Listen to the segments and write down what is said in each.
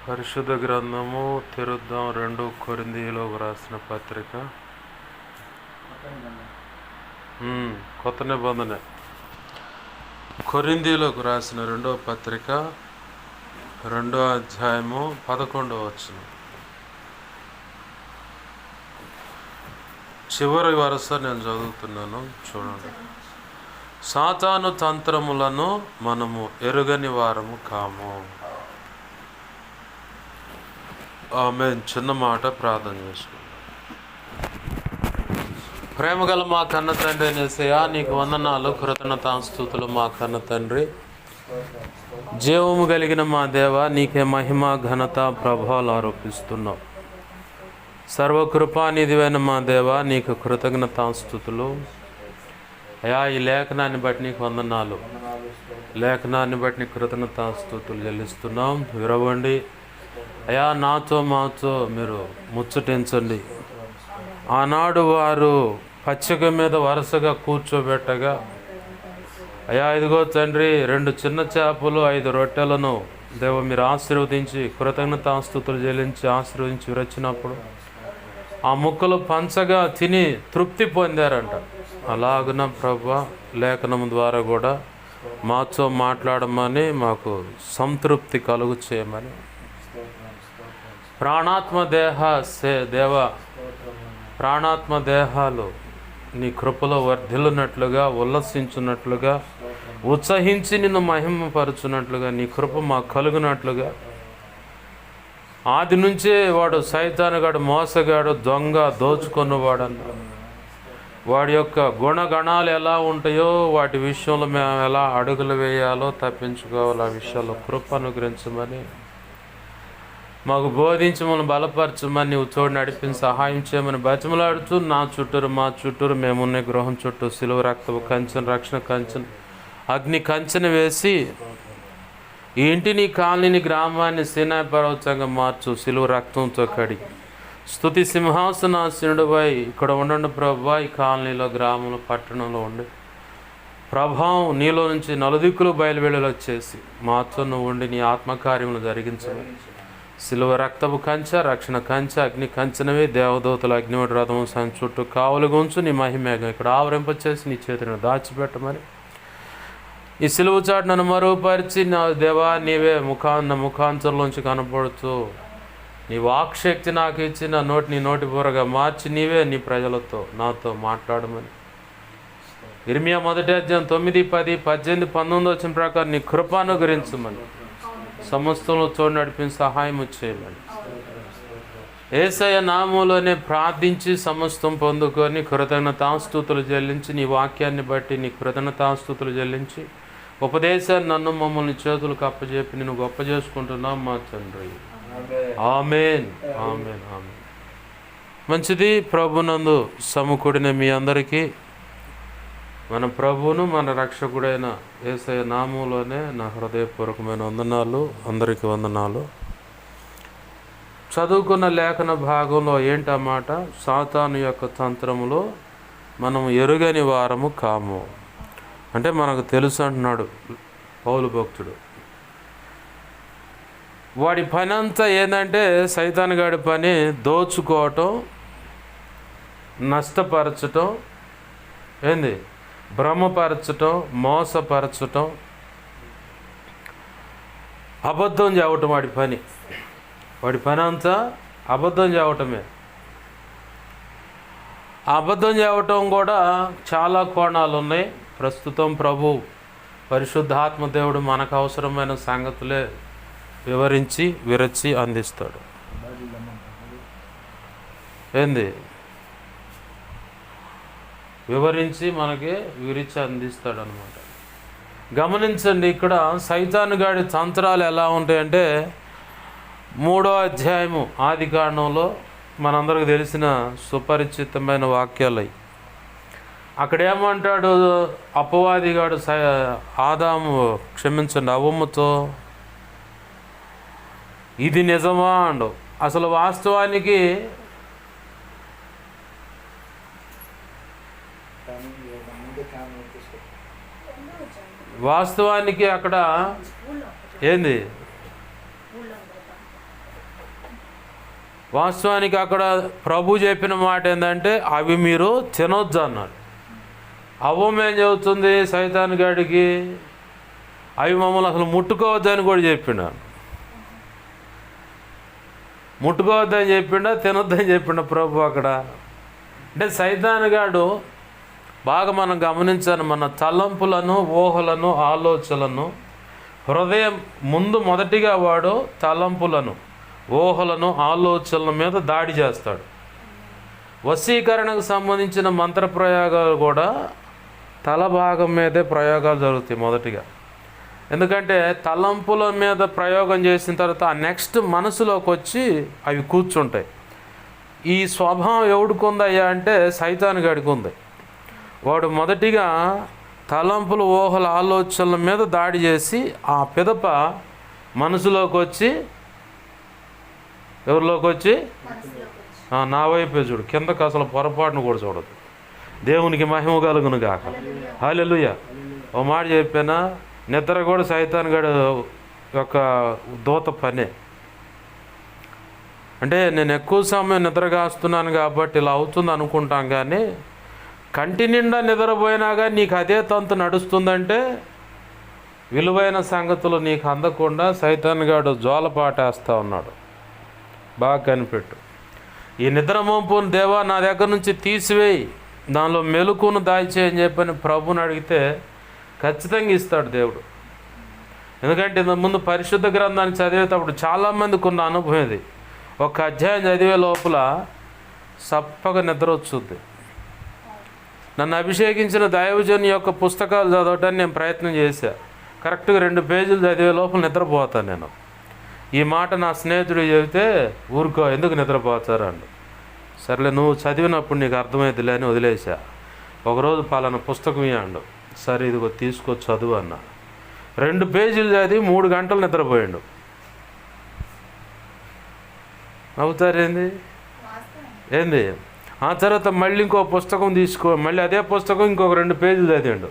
పరిశుద్ధ గ్రంథము తెరుద్దాం. 2 కొరింథీయులకు రాసిన పత్రిక, కొత్త నిబంధన. కొరింథీయులకు రాసిన 2వ పత్రిక 2వ అధ్యాయము 11వ వచనం. చివరి వరుస నేను చదువుతున్నాను, చూడండి. సాతాను తంత్రములను మనము ఎరుగని వారము కాము. ఆమేన్. చిన్న మాట ప్రార్థన చేసుకుందాం. ప్రేమగల మా కన్న తండ్రి యేసయ్యా, నీకు వందనాలు, కృతజ్ఞతాస్తుతులు మా కన్న తండ్రి. జీవము కలిగిన మా దేవ, నీకే మహిమ, ఘనత, ప్రభావాలు ఆరోపిస్తున్నాం. సర్వకృపానిధివైన మా దేవ, నీకు కృతజ్ఞతాస్తుతులు. అయా, ఈ లేఖనాన్ని బట్టి నీకు వందనాలు, లేఖనాన్ని బట్టి నీకు కృతజ్ఞతాస్తుతులు చెల్లిస్తున్నాం. విరవండి అయా, నాతో మాతో మీరు ముచ్చటించండి. ఆనాడు వారు పచ్చిక మీద వరుసగా కూర్చోబెట్టగా, అయా ఇదిగో తండ్రి, 2 చిన్న చేపలు 5 రొట్టెలను దేవ మీరు ఆశీర్వదించి కృతజ్ఞతాస్తుతులు చెల్లించి ఆశీర్వదించి విరచినప్పుడు ఆ ముక్కలు పంచగా తిని తృప్తి పొందారంట. అలాగున ప్రభువా, లేఖనం ద్వారా కూడా మాతో మాట్లాడమని, మాకు సంతృప్తి కలుగు చేయమని, ప్రాణాత్మ దేహాలు నీ కృపలో వర్ధిల్లునట్లుగా, ఉల్లసించున్నట్లుగా, ఉత్సహించి నిన్ను మహిమపరచున్నట్లుగా నీ కృప మాకు కలుగునట్లుగా. ఆది నుంచే వాడు సైతానుగాడు, మోసగాడు, దొంగ, దోచుకున్నవాడన్న వాడి యొక్క గుణగణాలు ఎలా ఉంటాయో వాటి విషయంలో మేము ఎలా అడుగులు వేయాలో, తప్పించుకోవాలో ఆ విషయాల్లో కృప అనుగ్రహించమని, మాకు బోధించి మనం బలపరచమని, నీవు తోడు నడిపించి సహాయం చేయమని బతిమలాడుతూ, నా చుట్టూరు మా చుట్టూరు మేమున్న గృహం చుట్టూ సిలువ రక్తపు కంచెన, రక్షణ కంచెన, అగ్ని కంచెన వేసి ఈ ఇంటిని, కాలనీని, గ్రామాన్ని సీనాయి పర్వతంగా మార్చు. సిలువ రక్తంతో కడిగి స్తుతి సింహాసనాసీనుడివై ఇక్కడ ఉండండి ప్రభువా. ఈ కాలనీలో, గ్రామంలో, పట్టణంలో ఉండి ప్రభావం నీలో నుంచి నలుదిక్కులు బయలువెళ్ళలో చేసి మాతో నువ్వు ఉండి నీ ఆత్మకార్యములు జరిగించమని, సిలువ రక్తపు కంచె, రక్షణ కంచె, అగ్ని కంచెనవి, దేవదూతల అగ్నివటి రథము చుట్టూ కావలుగా ఉంచు. నీ మహిమేఘం ఇక్కడ ఆవరింపచేసి నీ చేతిని దాచిపెట్టమని, ఈ సిలువ చాటు నన్ను మరుగుపరిచి, నా దేవా నీవే ముఖాంతరంలోంచి కనపడుతూ నీ వాక్శక్తి నాకు ఇచ్చి నా నోటి నీ నోటి బూరగా మార్చి నీవే నీ ప్రజలతో నాతో మాట్లాడమని, ఇర్మియా 1వ అధ్యాయం 9, 10, 18, 19 వచ్చిన ప్రకారం నీ కృప అనుగ్రహించమని, సమస్తంలో తోడు నడిపించి సహాయం చేయమని, యేసయ్య నామంలోనే ప్రార్థించి సమస్తం పొందుకొని కృతజ్ఞతాస్తుతులు చెల్లించి, నీ వాక్యాన్ని బట్టి నీ కృతజ్ఞతాస్తుతులు చెల్లించి, ఉపదేశాన్ని నన్ను మమ్మల్ని చేతులకు అప్పచెప్పి నేను గొప్ప చేసుకుంటున్నాం మా తండ్రి. ఆమేన్, ఆమేన్, ఆమేన్. మంచిది. ప్రభునందు సమకూడిన మీ అందరికీ మన ప్రభువును మన రక్షకుడైన యేసయ్య నామంలోనే నా హృదయపూర్వకమైన వందనాలు. అందరికీ వందనాలు. చదువుకున్న లేఖన భాగంలో ఏంటన్నమాట? సాతాను యొక్క తంత్రములో మనం ఎరుగని వారము కాము. అంటే మనకు తెలుసు అంటున్నాడు పౌలు భక్తుడు. వాడి పని అంతా ఏంటంటే, సైతాను గాడి పని దోచుకోవటం, నష్టపరచటం, ఏంది, భ్రమపరచటం, మోసపరచటం, అబద్ధం చెప్పటం. వాడి పని అంతా అబద్ధం చెప్పటమే. అబద్ధం చెప్పటం కూడా చాలా కోణాలు ఉన్నాయి. ప్రస్తుతం ప్రభు పరిశుద్ధాత్మ దేవుడు మనకు అవసరమైన సంగతులే వివరించి విరచి అందిస్తాడు. ఏంది, వివరించి మనకి విరిచి అందిస్తాడు అనమాట. గమనించండి, ఇక్కడ సైతాను గాడి తంత్రాలు ఎలా ఉంటాయంటే, 3వ అధ్యాయము ఆది కాండంలో మనందరికి తెలిసిన సుపరిచితమైన వాక్యాలు. అక్కడ ఏమంటాడు అపవాదిగాడు అవ్వమ్మతో, ఇది నిజమా అండు. అసలు వాస్తవానికి అక్కడ ఏంది, వాస్తవానికి అక్కడ ప్రభు చెప్పిన మాట ఏంటంటే అవి మీరు తినొద్దు అన్నాడు. అవ్వం ఏం చెబుతుంది సైతాన్ గాడికి, అవి మమ్మల్ని అసలు ముట్టుకోవద్దని కూడా చెప్పినాను. ముట్టుకోవద్దని చెప్పిండా, తినొద్దని చెప్పిండా ప్రభు అక్కడ? అంటే సైతాన్ గాడు బాగా మనం గమనించాలి, మన తలంపులను, ఊహలను, ఆలోచనలను, హృదయం ముందు మొదటిగా వాడు తలంపులను, ఊహలను, ఆలోచనల మీద దాడి చేస్తాడు. వశీకరణకు సంబంధించిన మంత్ర ప్రయోగాలు కూడా తల భాగం మీదే ప్రయోగాలు జరుగుతాయి మొదటిగా. ఎందుకంటే తలంపుల మీద ప్రయోగం చేసిన తర్వాత ఆ నెక్స్ట్ మనసులోకి వచ్చి అవి కూర్చుంటాయి. ఈ స్వభావం ఎవడికి ఉందయ్యా అంటే సైతాన్ గాడికి ఉంది. వాడు మొదటిగా తలంపులు, ఊహల, ఆలోచనల మీద దాడి చేసి ఆ పిదప మనసులోకి వచ్చి, ఎవరిలోకి వచ్చి, నా వైపే చూడు, కిందకు అసలు పొరపాటును కూడా చూడదు. దేవునికి మహిమ కలుగును గాక. హల్లెలూయా. ఓ మాట చెప్పానా, నిద్ర కూడా సైతాన్ గడు యొక్క దూత పనే. అంటే నేను ఎక్కువ సమయం నిద్ర కాస్తున్నాను కాబట్టి ఇలా అవుతుంది అనుకుంటాం, కానీ కంటి నిండా నిద్రపోయినా కానీ నీకు అదే తంతు నడుస్తుందంటే విలువైన సంగతులు నీకు అందకుండా సైతాన్ గాడు జోలపాటేస్తూ ఉన్నాడు. బాగా కనిపెట్టు. ఈ నిద్ర మోపును దేవా నా దగ్గర నుంచి తీసివేయి, దానిలో మెలకును దాయిచేయని చెప్పని ప్రభుని అడిగితే ఖచ్చితంగా ఇస్తాడు దేవుడు. ఎందుకంటే ముందు పరిశుద్ధ గ్రంథాన్ని చదివేటప్పుడు చాలామందికి ఉన్న అనుభవం ఇది. ఒక అధ్యాయం చదివే లోపల సప్పగా నిద్ర వచ్చుద్ది. నన్ను అభిషేకించిన దైవజన్ యొక్క పుస్తకాలు చదవటానికి నేను ప్రయత్నం చేశాను. కరెక్ట్గా 2 పేజీలు చదివే లోపల నిద్రపోతాను నేను. ఈ మాట నా స్నేహితుడు చెబితే ఊరుకో ఎందుకు నిద్రపోతారండు. సర్లే నువ్వు చదివినప్పుడు నీకు అర్థమైద్దిలే అని వదిలేసా. ఒకరోజు పలానా పుస్తకం ఇవ్వండు, సరే ఇదిగో తీసుకో చదువు అన్న. 2 పేజీలు చదివి 3 గంటలు నిద్రపోయాడు. నవ్వుతారేంది ఏంది? ఆ తర్వాత మళ్ళీ ఇంకో పుస్తకం తీసుకో, మళ్ళీ అదే పుస్తకం ఇంకొక 2 పేజీలు చదివాడు.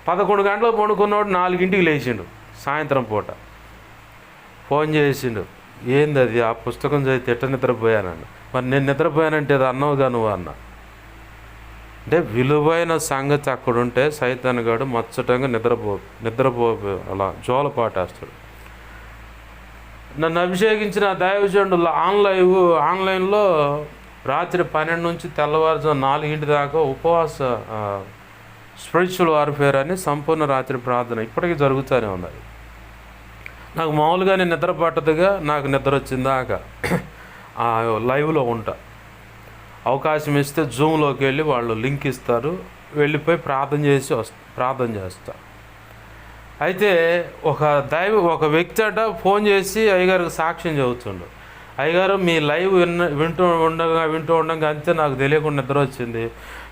11 గంటలకు పడుకున్నాడు, 4ంటికి లేచిండు సాయంత్రం పూట. ఫోన్ చేసిండు, ఏంది అది ఆ పుస్తకం చదివితే ఎట్ట నిద్రపోయానండి. మరి నేను నిద్రపోయానంటే అది అన్నావుగా నువ్వు అన్న. అంటే విలువైన సంగతి అక్కడుంటే సైతాన్ గాడు మచ్చటంగా నిద్రపో అలా జోలపాటేస్తాడు. నన్ను అభిషేకించిన దైవజనుడు ఆన్లైన్లో రాత్రి 12 నుంచి తెల్లవారుజాము 4 దాకా ఉపవాస స్పిరిచువల్ వార్ఫేర్ అని సంపూర్ణ రాత్రి ప్రార్థన ఇప్పటికీ జరుగుతూనే ఉన్నది. నాకు మామూలుగానే నిద్ర పట్టదుగా, నాకు నిద్ర వచ్చిందాక లైవ్లో ఉంటా. అవకాశం ఇస్తే జూమ్లోకి వెళ్ళి వాళ్ళు లింక్ ఇస్తారు, వెళ్ళిపోయి ప్రార్థన చేస్తా. అయితే ఒక వ్యక్తి అట ఫోన్ చేసి అయ్యగారికి సాక్ష్యం చెబుతుండు. అయ్యగారు మీ లైవ్ వింటూ ఉండగా అంతే నాకు తెలియకుండా నిద్ర వచ్చింది,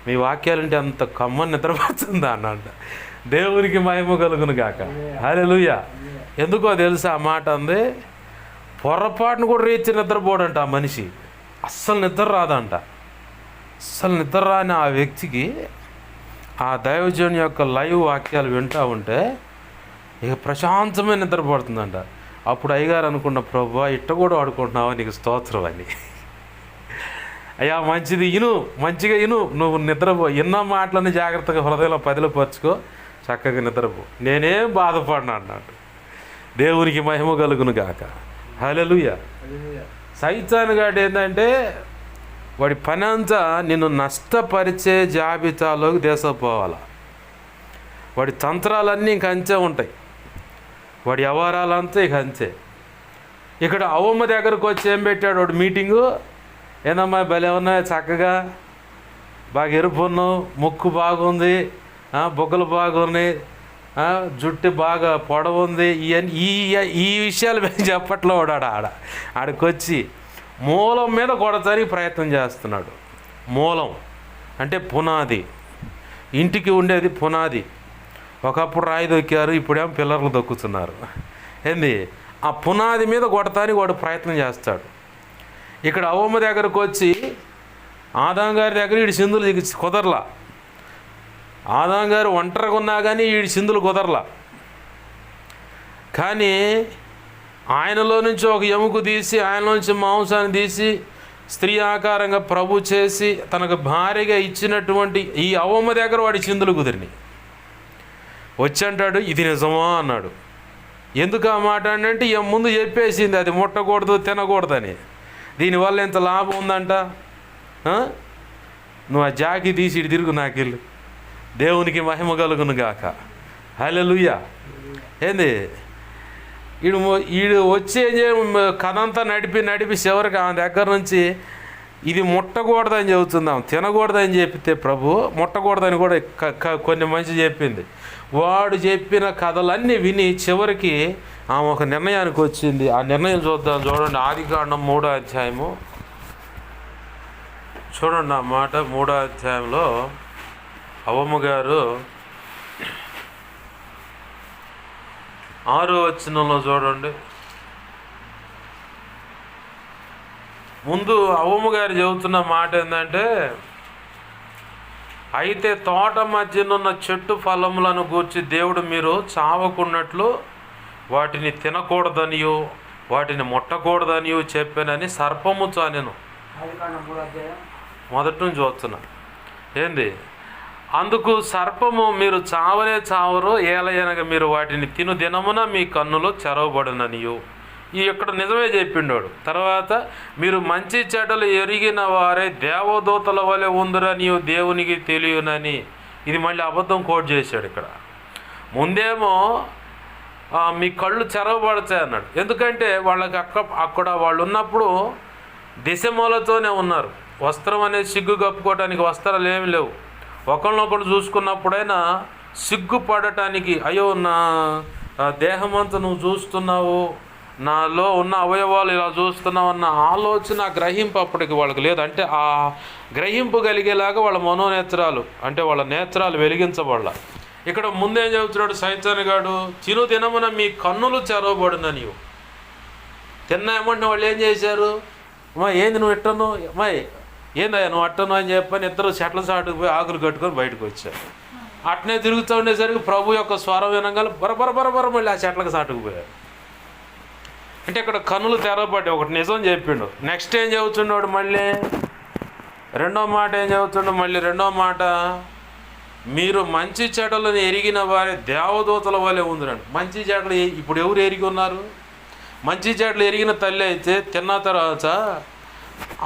మీ వాక్యాలంటే అంత కమ్మని నిద్ర పడుతుందా అన్నంట. దేవునికి మహిమ కలుగును గాక. హల్లెలూయా. ఎందుకో తెలుసా ఆ మాట అంది, పొరపాటును కూడా రీతి నిద్రపోడంట ఆ మనిషి. అస్సలు నిద్ర రాదంట. అస్సలు నిద్ర రాని ఆ వ్యక్తికి ఆ దైవజన్ యొక్క లైవ్ వాక్యాలు వింటూ ఉంటే ఇక ప్రశాంతమైన నిద్ర పడుతుందంట. అప్పుడు అయ్యగారు అనుకున్న ప్రభువా ఇట్ట కూడా వాడుకుంటున్నావా, నీకు స్తోత్రం అని. అయ్యా మంచిది మంచిగా నువ్వు నిద్రపో, ఎన్నో మాటలని జాగ్రత్తగా హృదయంలో పదిలపరుచుకో, చక్కగా నిద్రపో, నేనేం బాధపడినా అన్నాడు. దేవునికి మహిమ కలుగును గాక. హల్లెలూయా. సైతాన్ గాడు ఏంటంటే వాడి పని అంతా నిన్ను నష్టపరిచే జాబితాలోకి దేశపోవాలి. వాడి తంత్రాలన్నీ ఇంక అంతే ఉంటాయి, వాడి వ్యవహారాలంతా ఇక అంతే. ఇక్కడ అవ్వమ్మ దగ్గరకు వచ్చి ఏం పెట్టాడు వాడు మీటింగు, ఏందమ్మా భలే ఉన్నాయా, చక్కగా బాగా ఎరుపున్నావు, ముక్కు బాగుంది, బొగ్గలు బాగున్నాయి, జుట్టు బాగా పొడవుంది, ఈ విషయాలు మేము చెప్పట్లో వాడు ఆడికొచ్చి మూలం మీద కొడతానికి ప్రయత్నం చేస్తున్నాడు. మూలం అంటే పునాది, ఇంటికి ఉండేది పునాది. ఒకప్పుడు రాయి దొక్కారు, ఇప్పుడేమో పిల్లర్లు దొక్కుతున్నారు. ఏంది ఆ పునాది మీద కొడతానికి వాడు ప్రయత్నం చేస్తాడు. ఇక్కడ అవ్వమ్మ దగ్గరకు వచ్చి ఆదాం గారి దగ్గర వీడి సింధులు కుదరలా. ఆదాం గారు ఒంటరిగా ఉన్నా కానీ వీడి సింధులు కుదరలా. కానీ ఆయనలో నుంచి ఒక ఎముక తీసి ఆయనలో నుంచి మాంసాన్ని తీసి స్త్రీ ఆకారంగా ప్రభు చేసి తనకు భార్యగా ఇచ్చినటువంటి ఈ అవ్వమ్మ దగ్గర వాడి చిందులు కుదిరినాయి. వచ్చి అంటాడు, ఇది నిజమా అన్నాడు. ఎందుకు ఆ మాట అంటే ముందు చెప్పేసింది అది ముట్టకూడదు తినకూడదని. దీనివల్ల ఎంత లాభం ఉందంట, నువ్వు ఆ జాకి తీసి ఇటు తిరుగు నాకెళ్ళి, దేవునికి మహిమ కలుగును గాక. హల్లెలూయా. ఏంది ఈడు వచ్చి కథంతా నడిపి చివరికి ఆమె దగ్గర నుంచి ఇది ముట్టకూడదని చెబుతుందాం, తినకూడదని చెప్పితే ప్రభు ముట్టకూడదని కూడా కొన్ని మంచి చెప్పింది. వాడు చెప్పిన కథలన్నీ విని చివరికి ఆమె ఒక నిర్ణయానికి వచ్చింది. ఆ నిర్ణయం చూద్దాం. చూడండి, ఆదికాండం 3వ అధ్యాయము చూడండి. ఆ మాట 3వ అధ్యాయంలో అవ్వమ్మ గారు 6వ వచనంలో చూడండి. ముందు అవ్వమ్మ గారు చెబుతున్న మాట ఏంటంటే, అయితే తోట మధ్యనున్న చెట్టు ఫలములను గూర్చి దేవుడు మీరు చావకున్నట్లు వాటిని తినకూడదనియో వాటిని ముట్టకూడదనియో చెప్పానని సర్పము నేను మొదటి నుంచి చూస్తున్నా. ఏంది అందుకు సర్పము, మీరు చావనే చావరు, ఏలయనగా మీరు వాటిని తిను దినమున మీ కన్నులు చెరవబడుననియు. ఇక్కడ నిజమే చెప్పిండోడు. తర్వాత మీరు మంచి చెడ్డలు ఎరిగిన వారే దేవదూతల వలె ఉందిరనియు దేవునికి తెలియనని. ఇది మళ్ళీ అబద్ధం కోట్ చేశాడు ఇక్కడ. ముందేమో మీ కళ్ళు చెరవబడతాయి అన్నాడు. ఎందుకంటే వాళ్ళకి అక్కడ వాళ్ళు ఉన్నప్పుడు దిశమూలతోనే ఉన్నారు. వస్త్రం అనేది సిగ్గు కప్పుకోవడానికి వస్త్రాలు ఏమి లేవు. ఒకరినొకరు చూసుకున్నప్పుడైనా సిగ్గుపడటానికి, అయ్యో నా దేహమంతా నువ్వు చూస్తున్నావు, నాలో ఉన్న అవయవాలు ఇలా చూస్తున్నావు అన్న ఆలోచన, గ్రహింపు అప్పటికి వాళ్ళకి లేదు. అంటే ఆ గ్రహింపు కలిగేలాగా వాళ్ళ మనోనేత్రాలు, అంటే వాళ్ళ నేత్రాలు వెలిగించబడాల. ఇక్కడ ముందేం చెబుతున్నాడు సైతానుగాడు, తిను దినమున మీ కన్నులు చెరవబడునని. తిన్నాయమంటే వాళ్ళు ఏం చేశారు, అమ్మా ఏంది నువ్వు ఇట్టను, అమ్మాయి ఏందయ్యా నువ్వు అట్టను అని చెప్పని ఇద్దరు చెట్ల చాటుకు పోయి ఆకులు కట్టుకొని బయటకు వచ్చారు. అట్నే తిరుగుతూ ఉండేసరికి ప్రభు యొక్క స్వరం వినగానే బరబర మళ్ళీ ఆ చెట్లకు చాటుకు పోయారు. అంటే ఇక్కడ కన్నులు తెరవబడ్డాయి. ఒకటి నిజం చెప్పిండు. నెక్స్ట్ ఏం చెబుతున్నాడు మళ్ళీ రెండో మాట ఏం చెబుతుండో, మళ్ళీ రెండో మాట, మీరు మంచి చెడ్డలను ఎరిగిన వారి దేవదూతల వలె ఉందిరండి. మంచి చెడ్డలు ఇప్పుడు ఎవరు ఎరిగి ఉన్నారు? మంచి చెడ్డలు ఎరిగిన తల్లి అయితే తిన్న తర్వాత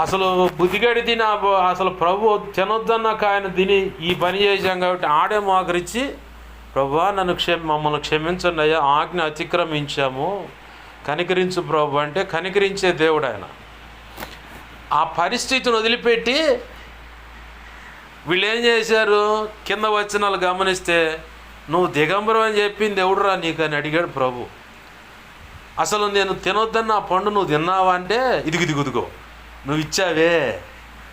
అసలు బుద్ధిగడి తిని అసలు ప్రభు తినొద్దన్నాక ఆయన తిని ఈ పని చేశాం కాబట్టి ఆడే మోకరించి, ప్రభువా నన్ను మమ్మల్ని క్షమించండి అయ్యా, ఆజ్ఞ అతిక్రమించాము, కనికరించు ప్రభు అంటే కనికరించే దేవుడు ఆయన. ఆ పరిస్థితిని వదిలిపెట్టి వీళ్ళు ఏం చేశారు, కింద వచనాలు గమనిస్తే, నువ్వు దిగంబరం అని చెప్పింది ఎవడురా నీకు అని అడిగాడు ప్రభు. అసలు నేను తినొద్దన్న ఆ పండు నువ్వు తిన్నావా అంటే, ఇదిగుదిగుదిగో నువ్వు ఇచ్చావే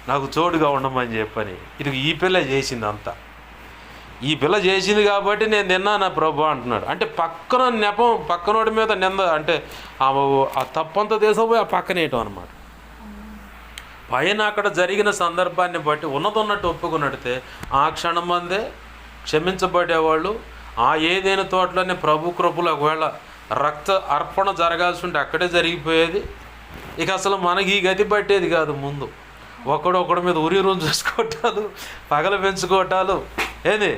నాకు చోటుగా ఉండమని చెప్పని. ఇది ఈ పిల్ల చేసింది అంతా, ఈ పిల్ల చేసింది కాబట్టి నేను తిన్నానా ప్రభు అంటున్నాడు. అంటే పక్కన నెపం, పక్కనోడి మీద నింద, అంటే ఆ తప్పంతా తీసుకుపోయి ఆ పక్కనేయటం అనమాట. పైన అక్కడ జరిగిన సందర్భాన్ని బట్టి ఉన్నదన్నట్టు ఒప్పుకున్నట్టే ఆ క్షణం మందే క్షమించబడేవాళ్ళు. ఆ ఏదైనా తోటలోనే ప్రభు కృపలు ఒకవేళ రక్త అర్పణ జరగాల్సి ఉంటే అక్కడే జరిగిపోయేది. ఇక అసలు మనకి ఈ గతి పట్టేది కాదు. ముందు ఒకడొకడి మీద ఉరిరుం చూసుకోవటాలు, పగలు పెంచుకోవటాలు, ఏది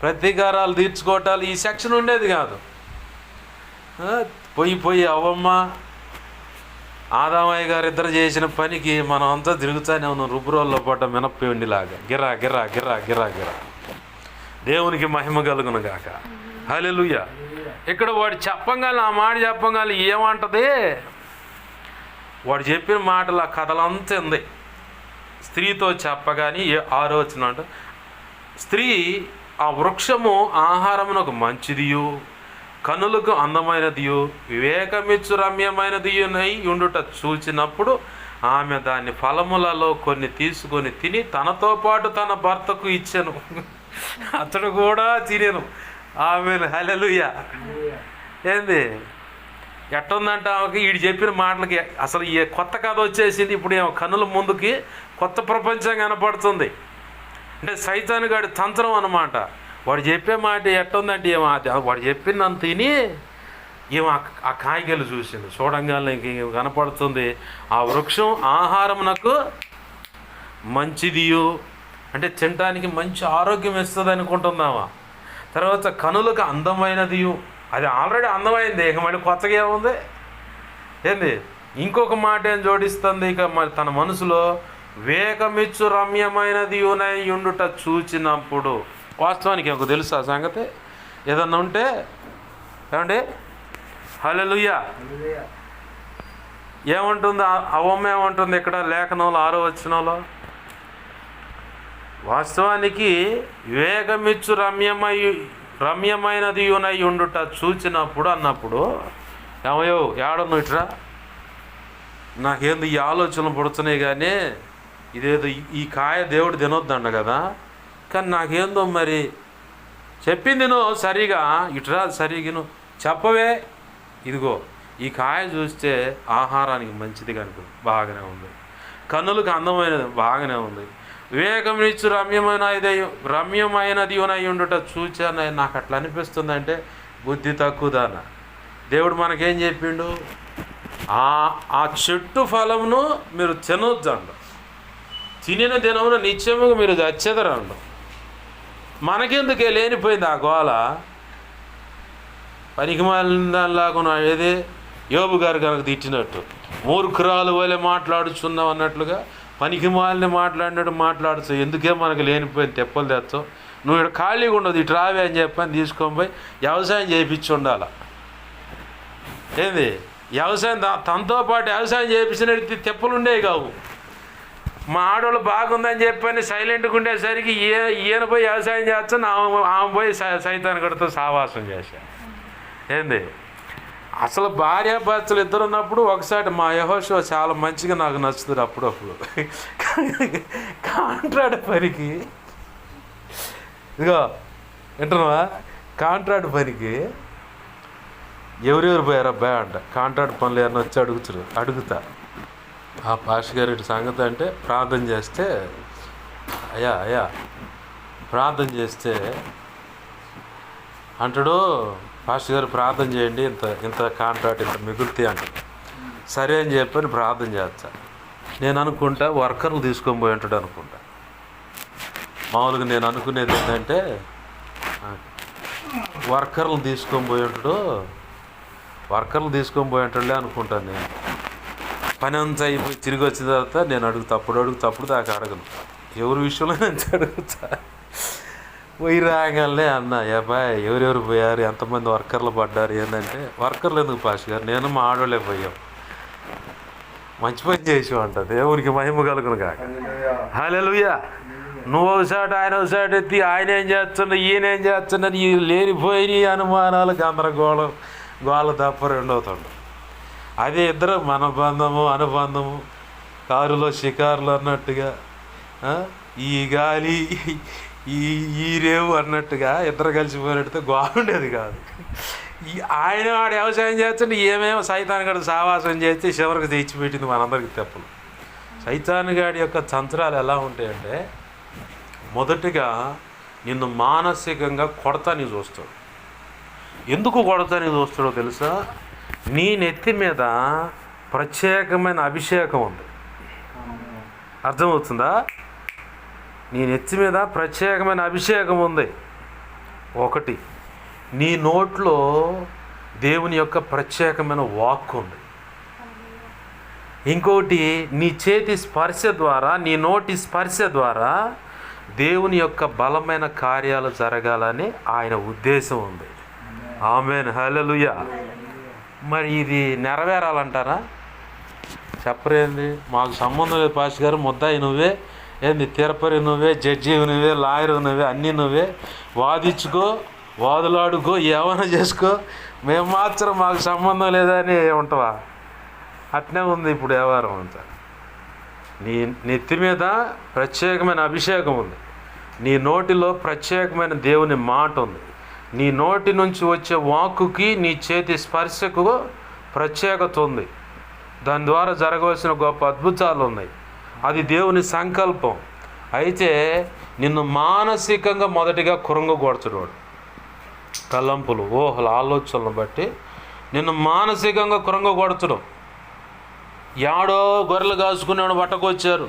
ప్రతీకారాలు తీర్చుకోవటాలు, ఈ సెక్షన్ ఉండేది కాదు. పోయి అవ్వమ్మ ఆదామయ్య గారు ఇద్దరు చేసిన పనికి మనం అంతా తిరుగుతానే ఉన్నాం రుబ్బురోల్లో పడ్డ మినప్పిండిలాగా. గిరా గిరా గిరా గిరా గిరా. దేవునికి మహిమ కలుగును గాక. హల్లెలూయా. ఇక్కడ వాడు చెప్పంగానే, ఆ మాట చెప్పంగానే ఏమంటది, వాడు చెప్పిన మాటలు ఆ కథలంతా ఉంది. స్త్రీతో చెప్పగాని 6వ వచనం అంట, స్త్రీ ఆ వృక్షము ఆహారమునకు మంచిదియు, కనులకు అందమైనదియు, వివేకమిచ్చు రమ్యమైనదియునై ఉండుట చూచినప్పుడు ఆమె దాని ఫలములలో కొన్ని తీసుకొని తిని తనతో పాటు తన భర్తకు ఇచ్చెను, అతడు కూడా తినేను. ఆమెను. హల్లెలూయా. ఏంది ఎట్టుందంటే ఆమెకి వీడు చెప్పిన మాటలకి అసలు ఈ కొత్త కథ వచ్చేసింది. ఇప్పుడు ఏమో కన్నుల ముందుకి కొత్త ప్రపంచం కనపడుతుంది. అంటే సైతానుగాడి తంత్రం అన్నమాట. వాడు చెప్పే మాట ఎట్టుందంటే ఏమో వాడు చెప్పినంత తిని ఏమో ఆ కాయగలు చూసింది. చూడంగానే ఇంక కనపడుతుంది ఆ వృక్షం ఆహారమునకు మంచిదియు, అంటే తినడానికి మంచి ఆరోగ్యం ఇస్తుంది అనుకుంటున్నావా. తర్వాత కనులకు అందమైనదియు, అది ఆల్రెడీ అందమైంది, ఇక మళ్ళీ కొత్తగా ఏముంది ఏంది. ఇంకొక మాట ఏం జోడిస్తుంది ఇక మరి తన మనసులో, వేగమిచ్చు రమ్యమైనదియునై ఉండుట చూచినప్పుడు. వాస్తవానికి ఒక తెలుసు ఆ సంగతి. ఏదన్నా ఉంటే ఏమండి హల్లెలూయా ఏమంటుంది అవమ్మ, ఏమంటుంది ఇక్కడ లేఖనంలో 6వ వచనంలో, వాస్తవానికి వేగమిచ్చు రమ్యమైనది యునై ఉండుట చూచినప్పుడు అన్నప్పుడు, ఏమయ్యో ఏడను ఇట్రా, నాకేందో ఈ ఆలోచనలు పుడుతున్నాయి, కానీ ఇదేదో ఈ కాయ దేవుడు తినొద్దండ కదా, కానీ నాకేందో మరి చెప్పింది నువ్వు సరిగా ఇట్రా, సరిగా చెప్పవే, ఇదిగో ఈ కాయ చూస్తే ఆహారానికి మంచిది కనుక బాగానే ఉంది, కన్నులకు అందమైనది బాగానే ఉంది, వివేకమిచ్చు రమ్యమైనది అయి ఉండుట చూచాను. నాకు అట్లా అనిపిస్తుంది అంటే బుద్ధి తక్కువదాన. దేవుడు మనకేం చెప్పిండు, ఆ చెట్టు ఫలమును మీరు తినొద్దండు, తినిన దినమున నిత్యముగా మీరు చచ్చెదరండు. మనకెందుకే లేనిపోయింది ఆ గోల. పనికి మాలినలాగా ఏది యోబు గారు కనుక తిట్టినట్టు, మూర్ఖురాలు వలె మాట్లాడుచున్నావు అన్నట్లుగా పనికి మాలిన మాట్లాడుతూ ఎందుకే మనకు లేనిపోయింది తెప్పలు తెస్తావు, నువ్వు ఇక్కడ ఖాళీగా ఉండదు, ఇటు రావే అని చెప్పని తీసుకొని పోయి వ్యవసాయం చేయించి ఉండాలి. ఏంది వ్యవసాయం, తనతో పాటు వ్యవసాయం చేయించినట్టు తెప్పలు ఉండేవి కావు. మా ఆడవాళ్ళు బాగుందని చెప్పని సైలెంట్గా ఉండేసరికి ఈయన పోయి వ్యవసాయం చేస్తాను, ఆమె పోయి సైతాన్ని కడుతూ సావాసం చేశాను. ఏంది అసలు భార్యాభర్తలు ఇద్దరు ఉన్నప్పుడు ఒకసారి మా యెహోషువ చాలా మంచిగా నాకు నచ్చుతుంది. అప్పుడప్పుడు కాంట్రాక్ట్ పనికి, ఇదిగో వింటున్నావా, కాంట్రాక్ట్ పనికి ఎవరెవరు పోయారా అబ్బాయి అంట, కాంట్రాక్ట్ పనులు ఏమన్నా వచ్చి అడుగుతా ఆ పాస్టర్ గారి సంగతి అంటే, ప్రార్థన చేస్తే అయ్యా ప్రార్థన చేస్తే అంటాడు, పాస్టర్ గారు ప్రార్థన చేయండి, ఇంత కాంట్రాక్ట్ ఇంత మిగులుతాయి అంట. సరే అని చెప్పని ప్రార్థన చేస్తా. నేను అనుకుంటా వర్కర్లు తీసుకొని పోయి ఉంటాడు అనుకుంటా. మామూలుగా నేను అనుకునేది ఏంటంటే వర్కర్లు తీసుకొని పోయి ఉంటాడులే అనుకుంటాను. నేను పని అంతా అయిపోయి తిరిగి వచ్చిన తర్వాత నేను అడుగుతా దాకా అడగను, ఎవరి విషయంలో నేను అడుగుతా. పోయి రాగానే అన్న అబ్బాయి ఎవరెవరు పోయారు, ఎంతమంది వర్కర్లు పడ్డారు, ఏంటంటే వర్కర్లు ఎందుకు పాస్టర్ గారు, నేను మా ఆడోళ్ళే పోయాం, మంచి పని చేసామంట, దేవునికి మహిమ కలుగును కాక. హల్లెలూయా. నువ్వు ఒకసారి ఆయన ఒకసారి ఎత్తి ఆయన ఏం చేస్తున్నా ఈయన ఏం చేస్తున్నా, ఈ లేనిపోయిన అనుమానాలు గందరగోళం గోళ తప్ప రెండవుతుండు. అదే ఇద్దరు మన అనుబంధము కారులో షికారులు అన్నట్టుగా, ఈ గాలి ఈ రేవు అన్నట్టుగా ఇద్దరు కలిసిపోయినట్టుగా బాగుండేది కాదు. ఆయన వాడు వ్యవసాయం చేస్తుంటే ఏమేమో సైతాన్గాడు సావాసం చేస్తే చివరికి తెచ్చిపెట్టింది మనందరికీ తెప్పలు. సైతాన్గాడి యొక్క తంత్రాలు ఎలా ఉంటాయంటే, మొదటిగా నిన్ను మానసికంగా కొడతాని చూస్తాడు. ఎందుకు కొడతాని చూస్తాడో తెలుసా, నీ నెత్తి మీద ప్రత్యేకమైన అభిషేకం ఉంది, అర్థమవుతుందా? నీ నెత్తి మీద ప్రత్యేకమైన అభిషేకం ఉంది. ఒకటి, నీ నోట్లో దేవుని యొక్క ప్రత్యేకమైన వాక్కు ఉంది. ఇంకోటి, నీ చేతి స్పర్శ ద్వారా, నీ నోటి స్పర్శ ద్వారా దేవుని యొక్క బలమైన కార్యాలు జరగాలని ఆయన ఉద్దేశం ఉంది. ఆమేన్, హల్లెలూయా. మరి ఇది నెరవేరాలంటారా? చెప్పరేంది, మాకు సంబంధం లేదు పాస్టర్ గారు, ముద్దాయి నువ్వే, ఏంది తిరుపతి నువ్వే, జడ్జి నువ్వే, లాయర్ నువ్వే, అన్నీ నువ్వే, వాదించుకో, వాదులాడుకో, ఏమైనా చేసుకో, మేము మాత్రం మాకు సంబంధం లేదని ఉంటావా? అట్నే ఉంది ఇప్పుడు వ్యవహారం అంతా. నీ నెత్తి మీద ప్రత్యేకమైన అభిషేకం ఉంది, నీ నోటిలో ప్రత్యేకమైన దేవుని మాట ఉంది, నీ నోటి నుంచి వచ్చే వాక్కుకి నీ చేతి స్పర్శకు ప్రత్యేకత ఉంది, దాని ద్వారా జరగవలసిన గొప్ప అద్భుతాలు ఉన్నాయి. అది దేవుని సంకల్పం. అయితే నిన్ను మానసికంగా మొదటిగా కురంగగొడతాడు. తలంపులు, ఊహలు, ఆలోచనలను బట్టి నిన్ను మానసికంగా కృంగగొడతాడు. యాడో గొర్రెలు కాసుకునేవాడు పట్టకొచ్చారు.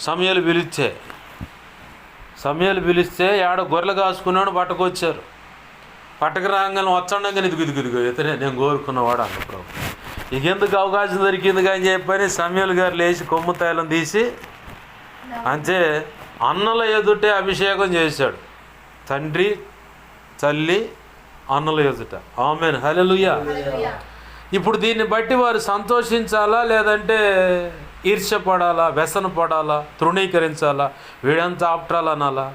సమయాలు పిలిస్తే యాడో గొర్రెలు కాసుకునేవాడు పట్టకొచ్చారు. పట్టకు రాగానే వచ్చండగా ఇదిగో ఇతనే నేను కోరుకున్నవాడు అన్న ప్రభు. ఇకెందుకు అవకాశం దొరికింది కానీ చెప్పని సమయాలు గారు లేచి కొమ్ము తైలం తీసి అంతే అన్నల ఎదుటే అభిషేకం చేశాడు. తండ్రి తల్లి అన్నల ఎదుట. ఆమేన్, హల్లెలూయా. ఇప్పుడు దీన్ని బట్టి వారు సంతోషించాలా, లేదంటే ఈర్ష్యపడాలా, వ్యసన పడాలా, తృణీకరించాలా, వీడంతా ఆప్టాలు అనాలా?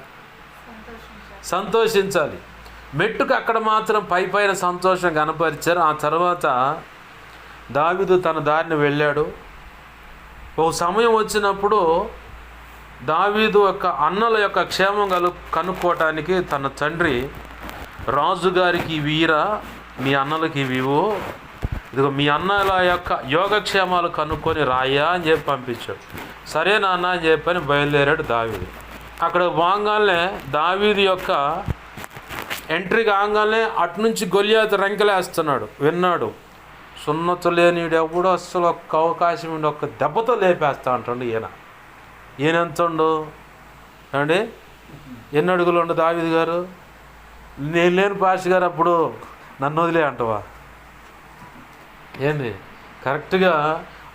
సంతోషించాలి. మెట్టుకు అక్కడ మాత్రం పైన సంతోషం కనపరిచారు. ఆ తర్వాత దావీదు తన దారిని వెళ్ళాడు. ఒక సమయం వచ్చినప్పుడు దావీదు యొక్క అన్నల యొక్క క్షేమం కనుక్కోవటానికి తన తండ్రి రాజుగారికి వీరా మీ అన్నలకి ఇవివు, ఇదిగో మీ అన్నల యొక్క యోగక్షేమాలు కనుక్కొని రాయా అని చెప్పి పంపించాడు. సరే నాన్న అని చెప్పని బయలుదేరాడు దావీదు. అక్కడ వాంగానే దావీదు యొక్క ఎంట్రీ కాగానే అటునుంచి గొల్యాతు రంకెలేస్తున్నాడు. విన్నాడు, సున్నత లేనిడు ఎవడో అస్సలు ఒక్క అవకాశం ఉండి ఒక్క దెబ్బతో లేపేస్తా అంటాడు. ఈయన ఎంత ఉండు అండి? ఎన్ని అడుగులు ఉండు దావీదు గారు? నేను లేని పాష గారు అప్పుడు నన్ను వదిలే అంటవా ఏంది? కరెక్ట్గా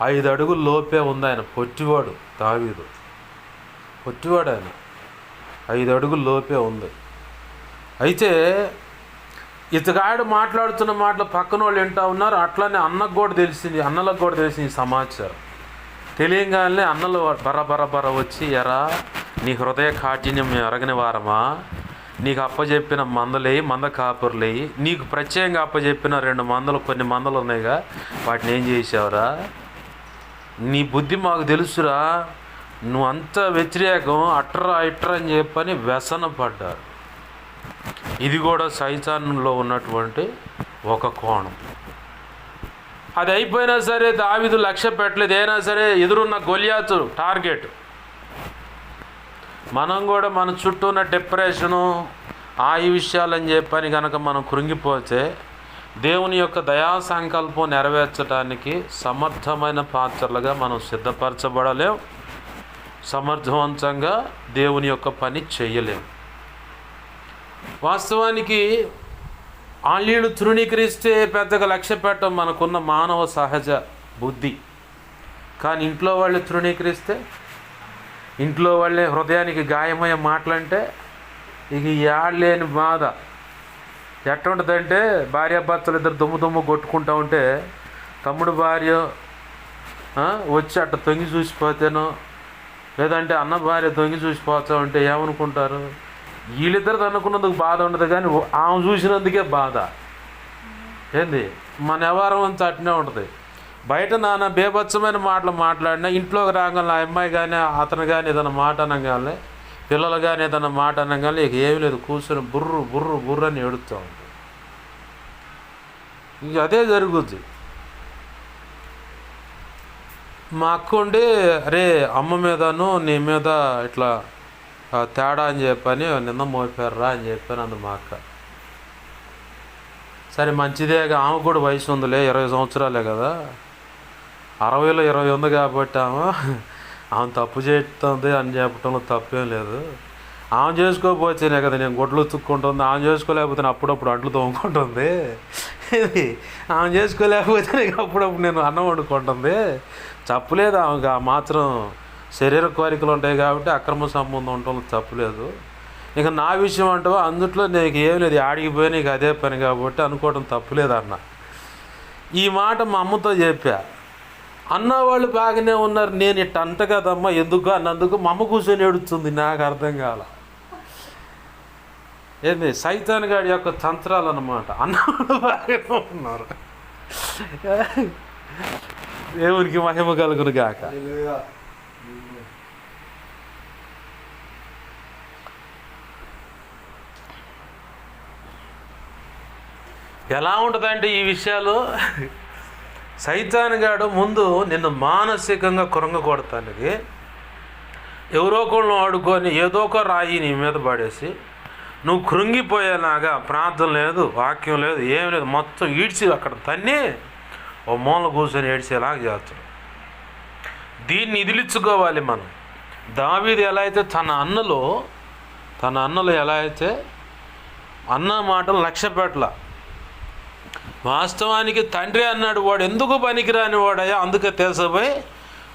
5 అడుగుల లోపే ఉంది ఆయన. పొట్టివాడు దావీదు, పొట్టివాడు ఆయన. 5 అడుగుల లోపే ఉంది. అయితే ఇతగాడు మాట్లాడుతున్న మాటలు పక్కన వాళ్ళు వింటూ ఉన్నారు. అట్లనే అన్నలకు కూడా తెలిసింది ఈ సమాచారం. తెలియగానే అన్నలు బర వచ్చి, ఎరా నీ హృదయ కాఠిన్యం మేము ఎరగని వారమా? నీకు అప్పచెప్పిన మంద కాపురులేయి, నీకు ప్రత్యేకంగా అప్పచెప్పిన 2 మందలు కొన్ని మందలు ఉన్నాయిగా, వాటిని ఏం చేసావురా? నీ బుద్ధి మాకు తెలుసురా, నువ్వు అంత వ్యతిరేకం అట్రా ఇట్రా అని చెప్పని వ్యసన పడ్డారు. ఇది కూడా సైతానులో ఉన్నటువంటి ఒక కోణం. అది అయిపోయినా సరే దావీదు లక్ష్య పెట్టలేదు. అయినా సరే ఎదురున్న గొల్యాతు టార్గెట్. మనం కూడా మన చుట్టూ ఉన్న డిప్రెషను ఈ విషయాలని చెప్పని కనుక మనం కృంగిపోతే దేవుని యొక్క దయా సంకల్పం నెరవేర్చడానికి సమర్థమైన పాత్రలుగా మనం సిద్ధపరచబడలేం. సమర్థవంతంగా దేవుని యొక్క పని చేయలేం. వాస్తవానికి ఆళ్ళీళ్ళు తృణీకరిస్తే పెద్దగా లక్ష్య పెట్టడం మనకున్న మానవ సహజ బుద్ధి. కానీ ఇంట్లో వాళ్ళు తృణీకరిస్తే, ఇంట్లో వాళ్ళే హృదయానికి గాయమయ్యే మాటలంటే ఇక ఏడలేని బాధ ఎట్టుంటుందంటే, భార్యాభర్తలు ఇద్దరు దుమ్ము కొట్టుకుంటూ ఉంటే తమ్ముడు భార్య వచ్చి అట్ట తొంగి చూసిపోతేనో, లేదంటే అన్న భార్య తొంగి చూసిపోతా ఉంటే ఏమనుకుంటారు? వీళ్ళిద్దరు అనుకున్నందుకు బాధ ఉండదు, కానీ ఆమె చూసినందుకే బాధ. ఏంది మన వ్యవహారం అంతా అట్నే ఉంటుంది. బయట నాన్న బేభత్సమైన మాటలు మాట్లాడినా ఇంట్లోకి రాగానే ఆ అమ్మాయి కానీ అతను కానీ ఏదైనా మాట అనగానే, పిల్లలు కానీ ఏదైనా మాట అనగానే ఇక ఏమీ లేదు, కూర్చొని బుర్రు అని ఏడుస్తూ ఉంటుంది. ఇంక అదే జరుగుద్ది. మా అక్క ఉండి, అరే అమ్మ మీదను నీ మీద ఇట్లా తేడా అని చెప్పని నిన్న మోపారా అని చెప్పాను అందు మా అక్క. సరే మంచిదేగా, ఆమె కూడా వయసు ఉందిలే, 20 సంవత్సరాలే కదా, 60లో 20 ఉంది కాబట్టి ఆమె తప్పు చేస్తుంది అని చెప్పడంలో తప్పేం లేదు. ఆమె చేసుకోకపోతేనే కదా నేను గుడ్లు ఉతుక్కుంటుంది, ఆమె చేసుకోలేకపోతే అప్పుడప్పుడు అంట్లు తోముకుంటుంది, ఆమె చేసుకోలేకపోతే అప్పుడప్పుడు నేను అన్నం వండుకుంటుంది. తప్పులేదు, ఆమెకు ఆ మాత్రం శరీర కోరికలు ఉంటాయి కాబట్టి అక్రమ సంబంధం ఉండటంలో తప్పులేదు. ఇక నా విషయం అంటావా, అందుట్లో నీకు ఏం లేదు, ఆడికిపోయి నీకు అదే పని కాబట్టి అనుకోవడం తప్పులేదు అన్న. ఈ మాట మా అమ్మతో చెప్పా. అన్నవాళ్ళు బాగానే ఉన్నారు, నేను ఇట్ట అంట కదమ్మా ఎందుకు అన్నందుకు మా అమ్మ కూర్చొని ఏడుస్తుంది. నాకు అర్థం కాల. ఏంది సైతాన్ గాడి యొక్క తంత్రాలు అన్నమాట. అన్నవాళ్ళు బాగానే ఉన్నారు, దేవునికి మహిమ కలుగును గాక. ఎలా ఉంటుందంటే ఈ విషయాలు, సైతాన్ గాడు ముందు నిన్ను మానసికంగా కృంగకొడతానికి ఎవరో ఒకళ్ళు ఆడుకొని ఏదో ఒక రాయి నీ మీద పడేసి నువ్వు కృంగిపోయేలాగా ప్రార్థన లేదు, వాక్యం లేదు, ఏం లేదు, మొత్తం ఈడ్చి అక్కడ తన్ని ఓ మూల కూర్చొని ఏడ్చేలాగా చేస్తాడు. దీన్ని ఇదిలించుకోవాలి మనం. దావీదు ఎలా అయితే తన అన్నలు ఎలా అయితే అన్న మాటలు లక్ష్య పెట్టల, వాస్తవానికి తండ్రి అన్నాడు వాడు ఎందుకు పనికిరాని వాడయ్యా, అందుకే తెలిసిపోయి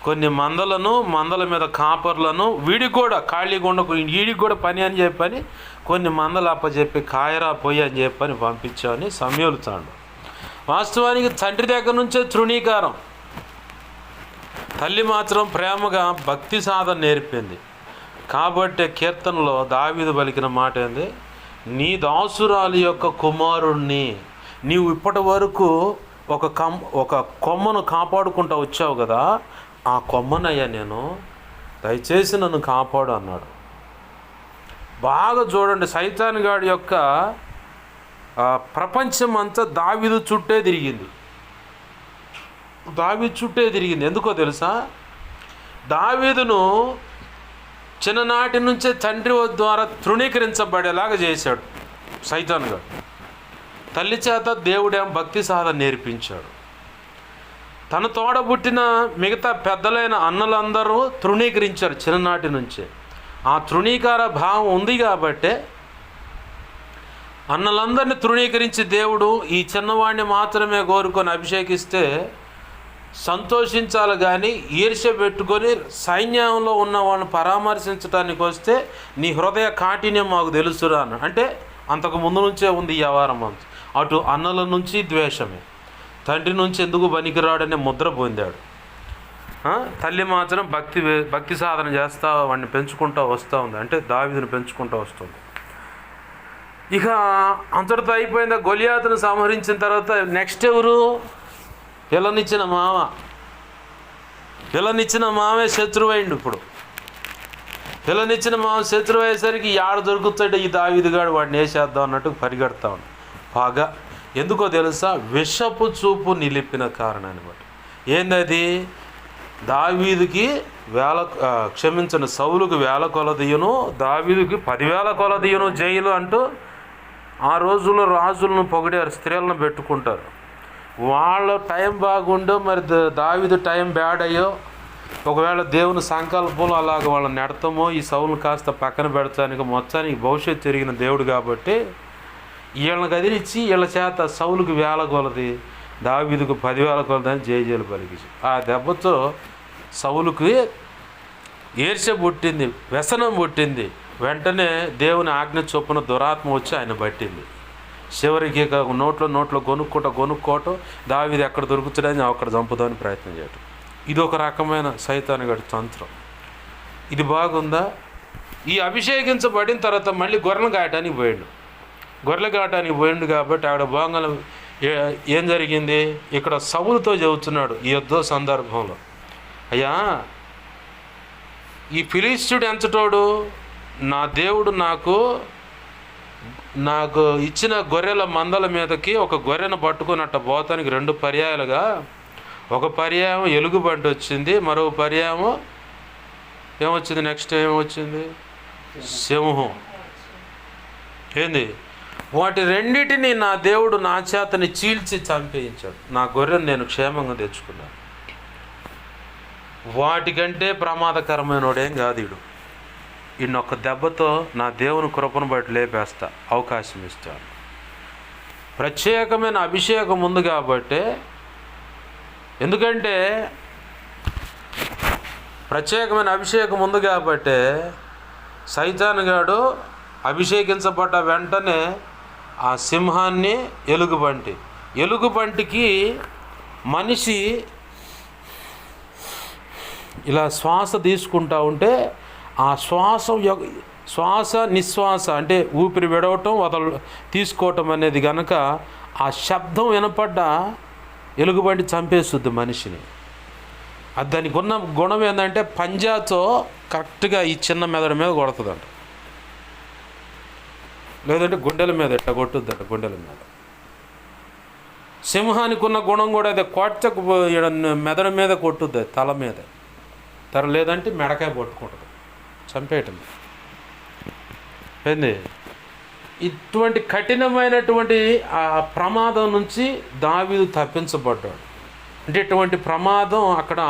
కొన్ని మందల మీద కాపర్లను వీడికి కూడా ఖాళీగా ఉండకు, వీడికి కూడా పని అని చెప్పని కొన్ని మందలు అప్పచెప్పి కాయరా పోయి అని చెప్పని పంపించామని సమయలుతాడు. వాస్తవానికి తండ్రి దగ్గర నుంచే తృణీకారం. తల్లి మాత్రం ప్రేమగా భక్తి సాధన నేర్పింది. కాబట్టి కీర్తనలో దావీదు పలికిన మాట ఏంది, నీ దాసురాలి యొక్క కుమారుణ్ణి నీవు ఇప్పటి వరకు ఒక కొమ్మను కాపాడుకుంటూ వచ్చావు కదా, ఆ కొమ్మనయ్యా నేను, దయచేసి నన్ను కాపాడు అన్నాడు. బాగా చూడండి, సైతాన్ గాడి యొక్క ప్రపంచం అంతా దావీదు చుట్టే తిరిగింది. ఎందుకో తెలుసా, దావీదును చిన్ననాటి నుంచే తండ్రి ద్వారా తృణీకరించబడేలాగా చేశాడు సైతాన్ గారు. తల్లి చేత దేవుడేం భక్తి సాధన నేర్పించాడు. తన తోడబుట్టిన మిగతా పెద్దలైన అన్నలందరూ తృణీకరించారు చిన్ననాటి నుంచే. ఆ తృణీకార భావం ఉంది కాబట్టే అన్నలందరినీ తృణీకరించి దేవుడు ఈ చిన్నవాడిని మాత్రమే కోరుకొని అభిషేకిస్తే సంతోషించాలి, కానీ ఈర్ష్య పెట్టుకొని సైన్యంలో ఉన్న వాళ్ళని పరామర్శించడానికి వస్తే నీ హృదయ కాఠిన్యం మాకు తెలుసురా అన్న. అంటే అంతకు ముందు నుంచే ఉంది ఈ వ్యవహారం. అటు అన్నల నుంచి ద్వేషమే, తండ్రి నుంచి ఎందుకు పనికిరాడనే ముద్ర పొందాడు. తల్లి మాత్రం భక్తి సాధన చేస్తా వాడిని పెంచుకుంటూ వస్తూ ఉంది, అంటే దావీదుని పెంచుకుంటూ వస్తుంది. ఇక అంతటితో అయిపోయిందా, గొలియాతును సంహరించిన తర్వాత నెక్స్ట్ ఎవరు, పిల్లనిచ్చిన మామే శత్రువైండు. ఇప్పుడు పిల్లనిచ్చిన మామ శత్రువు అయ్యేసరికి యాడ దొరుకుతాడు ఈ దావీదుగాడు, వాడిని వేసేద్దాం అన్నట్టు పరిగెడతా ఉన్నాడు. పగ ఎందుకో తెలుసా, విషపు చూపు నిలిపిన కారణాన్ని బట్టి. ఏందది, దావీదుకి సౌలుకి 1000 కొలదీయును, దావీదుకి 10,000 కొలదీయును జైలు అంటూ ఆ రోజుల్లో రాజులను పొగిడారు, స్త్రీలను పెట్టుకుంటారు. వాళ్ళ టైం బాగుండో మరి దావీదు టైం బ్యాడ్ అయ్యో, ఒకవేళ దేవుని సంకల్పంలో అలాగ వాళ్ళని నెడతామో ఈ సౌలును కాస్త పక్కన పెడతానికి మొత్తానికి భవిష్యత్తు తిరిగిన దేవుడు కాబట్టి వీళ్ళని కదిలిచ్చి వీళ్ళ చేత సౌలుకి 1000 కొలది, దావీదుకు 10,000 కొలది అని జైలు పలికించి, ఆ దెబ్బతో సౌలుకి ఈర్ష్య పుట్టింది, వ్యసనం పుట్టింది. వెంటనే దేవుని ఆజ్ఞ చొప్పున దురాత్మ వచ్చి ఆయన పట్టింది. చివరికి నోట్లో కొనుక్కోవటం, దావీదు ఎక్కడ దొరుకుతాడని అక్కడ చంపుదామని ప్రయత్నం చేయటం. ఇది ఒక రకమైన సైతాను గడి తంత్రం. ఇది బాగుందా? ఈ అభిషేకించబడిన తర్వాత మళ్ళీ గొర్రెలు కాయటానికి పోయిండు కాబట్టి ఆవిడ బాగా ఏం జరిగింది, ఇక్కడ సౌలుతో చెబుతున్నాడు ఈ యుద్ధ సందర్భంలో, అయ్యా ఈ ఫిలిష్తుడు ఎంతటోడు, నా దేవుడు నాకు ఇచ్చిన గొర్రెల మందల మీదకి ఒక గొర్రెను పట్టుకున్నట్ట పోతానికి 2 పర్యాయాలుగా, ఒక పర్యాయం ఎలుగుబంటి వచ్చింది, మరో పర్యాయం ఏమొచ్చింది, నెక్స్ట్ ఏమొచ్చింది, సింహం. ఏంది, వాటి రెండింటినీ నా దేవుడు నా చేతని చీల్చి చంపేయించాడు, నా గొర్రెను నేను క్షేమంగా తెచ్చుకున్నాను. వాటికంటే ప్రమాదకరమైనోడేం కాదు వీడు. ఈయనొక్క దెబ్బతో నా దేవుని కృపను బట్టి లేపేస్తా, అవకాశం ఇస్తాను. ప్రత్యేకమైన అభిషేకం ఉంది కాబట్టి, ఎందుకంటే ప్రత్యేకమైన అభిషేకం ఉంది కాబట్టి సైతాను గాడు అభిషేకించబడ్డ వెంటనే ఆ సింహాన్ని ఎలుగుబంటికి మనిషి ఇలా శ్వాస తీసుకుంటా ఉంటే ఆ శ్వాస నిశ్వాస అంటే ఊపిరి విడవటం తీసుకోవటం అనేది కనుక ఆ శబ్దం వినపడ్డ ఎలుగుబంటి చంపేస్తుంది మనిషిని. అది దానికి ఉన్న గుణం ఏంటంటే పంజాతో కరెక్ట్గా ఈ చిన్న మెదడు మీద కొడుతుందంట, లేదంటే గుండెల మీద ఎట్లా కొట్టుద్దంట, గుండెల మీద. సింహానికి ఉన్న గుణం కూడా అదే, కొట్టకు మెదడు మీద కొట్టుద్ది, తల మీద, లేదంటే మెడకాయ పట్టుకుంటుంది, చంపేయటం. ఏంది ఇటువంటి కఠినమైనటువంటి ఆ ప్రమాదం నుంచి దావీదు తప్పించబడ్డాడు. అంటే ఇటువంటి ప్రమాదం అక్కడ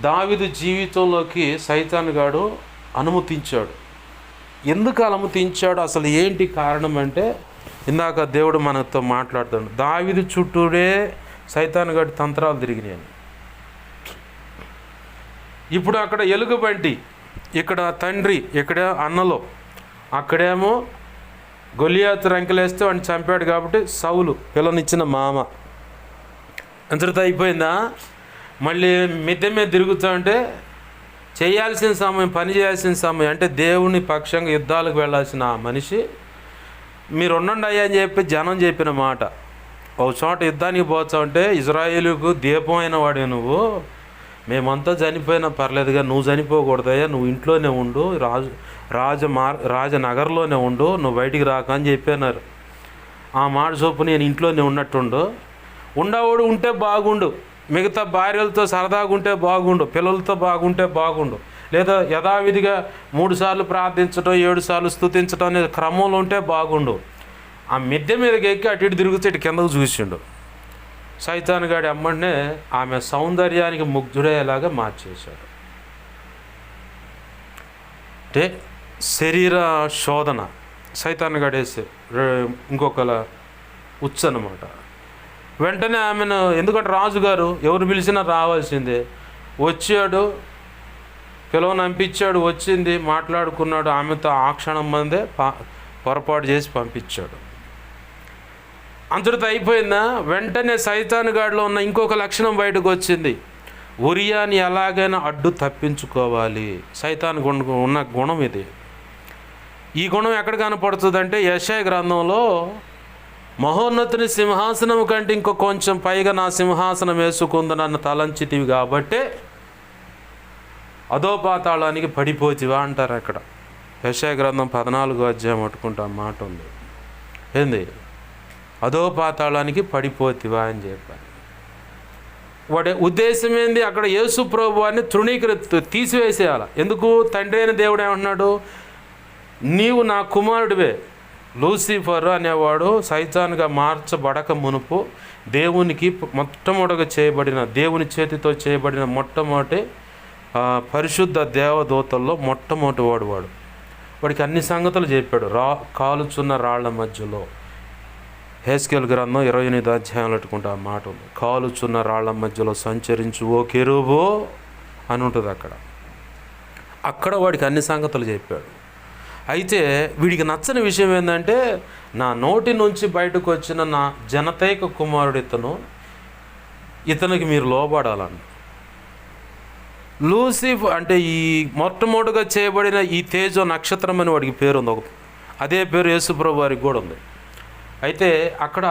దావీదు జీవితంలోకి సైతాను గాడు అనుమతించాడు. ఎందుకు అనుమతించాడు, అసలు ఏంటి కారణం అంటే, ఇందాక దేవుడు మనతో మాట్లాడుతాడు, దావీదు చుట్టూరే సైతాను గాడి తంత్రాలు తిరిగినాయి. ఇప్పుడు అక్కడ ఎలుగుబంటి, ఇక్కడ తండ్రి, ఇక్కడ అన్నలో, అక్కడేమో గొలియాతు రంకెలేస్తే వాడిని చంపాడు కాబట్టి సౌలు పిల్లనిచ్చిన మామ. అంతటితో అయిపోయిందా? మళ్ళీ మిద్దె మీద తిరుగుతూ ఉంటే చేయాల్సిన సమయం, పని చేయాల్సిన సమయం, అంటే దేవుని పక్షంగా యుద్ధాలకు వెళ్ళాల్సిన ఆ మనిషి, మీరు ఉండండి అయ్యా అని చెప్పి జనం చెప్పిన మాట, ఒక చోట యుద్ధానికి పోతావంటే ఇజ్రాయేలుకు దీపం అయిన వాడే నువ్వు, మేమంతా చనిపోయినా పర్లేదుగా, నువ్వు చనిపోకూడదయ్యా, నువ్వు ఇంట్లోనే ఉండు, రాజనగర్లోనే ఉండు, నువ్వు బయటికి రాక అని చెప్పినారు. ఆ మాట చొప్పు నేను ఇంట్లోనే ఉన్నట్టుండు, ఉండవాడు ఉంటే బాగుండు, మిగతా భార్యలతో సరదాగా ఉంటే బాగుండు, పిల్లలతో బాగుంటే బాగుండు, లేదా యథావిధిగా 3 సార్లు ప్రార్థించడం 7 సార్లు స్తుతించడం అనే క్రమంలో ఉంటే బాగుండు. ఆ మిద్దె మీదకి ఎక్కి అటు ఇటు తిరుగుతూ ఇటు కిందకు చూసిండు. సైతాను గాడి అమ్మడినే ఆమె సౌందర్యానికి ముగ్ధుడయ్యేలాగా మార్చేశాడు. అంటే శరీర శోధన సైతాను గడేసే ఇంకొకలా ఉచ్చు అన్నమాట. వెంటనే ఆమెను, ఎందుకంటే రాజుగారు ఎవరు పిలిచినా రావాల్సిందే, వచ్చాడు, పిలవని పంపించాడు, వచ్చింది, మాట్లాడుకున్నాడు, ఆమెతో ఆ క్షణం మందే పొరపాటు చేసి పంపించాడు. అంతటితో అయిపోయిందా? వెంటనే సైతాను గాడిలో ఉన్న ఇంకొక లక్షణం బయటకు వచ్చింది. ఉరియాని ఎలాగైనా అడ్డు తప్పించుకోవాలి. సైతాను ఉన్న గుణం ఇది. ఈ గుణం ఎక్కడ కనపడుతుందంటే యెషయా గ్రంథంలో, మహోన్నతుని సింహాసనం కంటే ఇంకో కొంచెం పైగా నా సింహాసనం వేసుకుందనన్న తలంచితివి కాబట్టే అధోపాతాళానికి పడిపోతివా అంటారు అక్కడ. యెషయా గ్రంథం 14వ అధ్యాయం పట్టుకుంటా మాట ఉంది. ఏంది? అధోపాతాళానికి పడిపోతివా అని చెప్పారు. వాడి ఉద్దేశం ఏంది? అక్కడ యేసు ప్రభువాన్ని తీసివేసేయాలి. ఎందుకు? తండ్రి అయిన దేవుడు ఏమంటున్నాడు, నీవు నా కుమారుడివే. లూసిఫర్ అనేవాడు సైతానుగా మార్చబడక మునుపు దేవునికి మొట్టమొదటిగా చేయబడిన, దేవుని చేతితో చేయబడిన మొట్టమొదటి పరిశుద్ధ దేవదూతల్లో మొట్టమొదటి వాడు. వాడికి అన్ని సంగతులు చెప్పాడు. కాలుచున్న రాళ్ల మధ్యలో, హెస్కేల్ గ్రంథం 28వ అధ్యాయంలో పెట్టుకుంటే ఆ మాట ఉంది. కాలుచున్న రాళ్ల మధ్యలో సంచరించు ఓ కెరూబో అని ఉంటుంది అక్కడ వాడికి అన్ని సంగతులు చెప్పాడు. అయితే వీడికి నచ్చని విషయం ఏంటంటే, నా నోటి నుంచి బయటకు వచ్చిన నా జనతైక కుమారుడు ఇతనికి మీరు లోబడాలని. లూసిఫర్ అంటే ఈ మొట్టమొదటిగా చేయబడిన ఈ తేజో నక్షత్రం అని వాడికి పేరు ఉంది. అదే పేరు యేసుప్రభు వారికి కూడా ఉంది. అయితే అక్కడ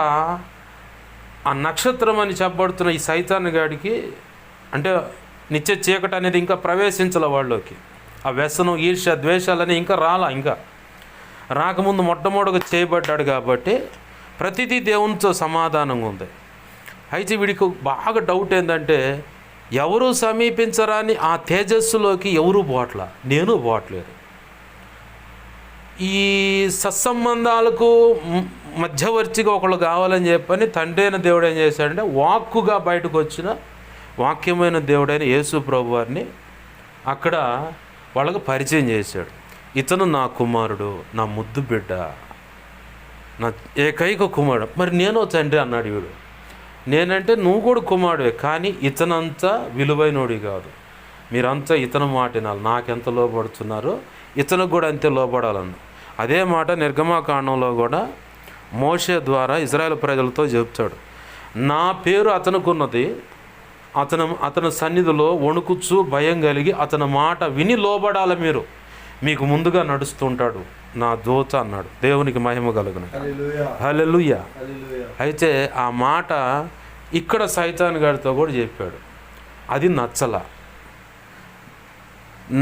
ఆ నక్షత్రం అని చెప్పబడుతున్న ఈ సైతాను గాడికి, అంటే నిత్య చీకటి అనేది ఇంకా ప్రవేశించాల వాళ్ళలోకి. ఆ వ్యసనం, ఈర్ష్య, ద్వేషాలని ఇంకా రాకముందు మొట్టమొదటిగా చేయబడ్డాడు కాబట్టి ప్రతిదీ దేవునితో సమాధానంగా ఉంది. అయితే వీడికి బాగా డౌట్ ఏంటంటే, ఎవరు సమీపించరాని ఆ తేజస్సులోకి ఎవరు పోట్ల, నేను పోవట్లేదు. ఈ సత్సంబంధాలకు మధ్యవర్తిగా ఒకళ్ళు కావాలని చెప్పని తండ్రి అయిన దేవుడు ఏం చేశాడంటే, వాక్కుగా బయటకు వచ్చిన వాక్యమైన దేవుడైన యేసు ప్రభు వారిని అక్కడ వాళ్ళకు పరిచయం చేశాడు. ఇతను నా కుమారుడు, నా ముద్దు బిడ్డ, నా ఏకైక కుమారుడు. మరి నేను తండ్రి అన్నాడు వీడు. నేనంటే నువ్వు కూడా కుమారుడే, కానీ ఇతనంతా విలువైనోడి కాదు. మీరంతా ఇతను మాట వినాలి. నాకెంత లోబడుతున్నారో ఇతనికి కూడా అంతే లోబడాలన్న. అదే మాట నిర్గమాకాండంలో కూడా మోషే ద్వారా ఇజ్రాయేల్ ప్రజలతో చెప్తాడు. నా పేరు అతనుకున్నది, అతని సన్నిధిలో వణుకుచ్చు భయం కలిగి అతని మాట విని లోబడాలి. మీరు మీకు ముందుగా నడుస్తుంటాడు నా దూత అన్నాడు. దేవునికి మహిమ కలుగును. హల్లెలూయా. అయితే ఆ మాట ఇక్కడ సైతాను గారితో కూడా చెప్పాడు. అది నచ్చల.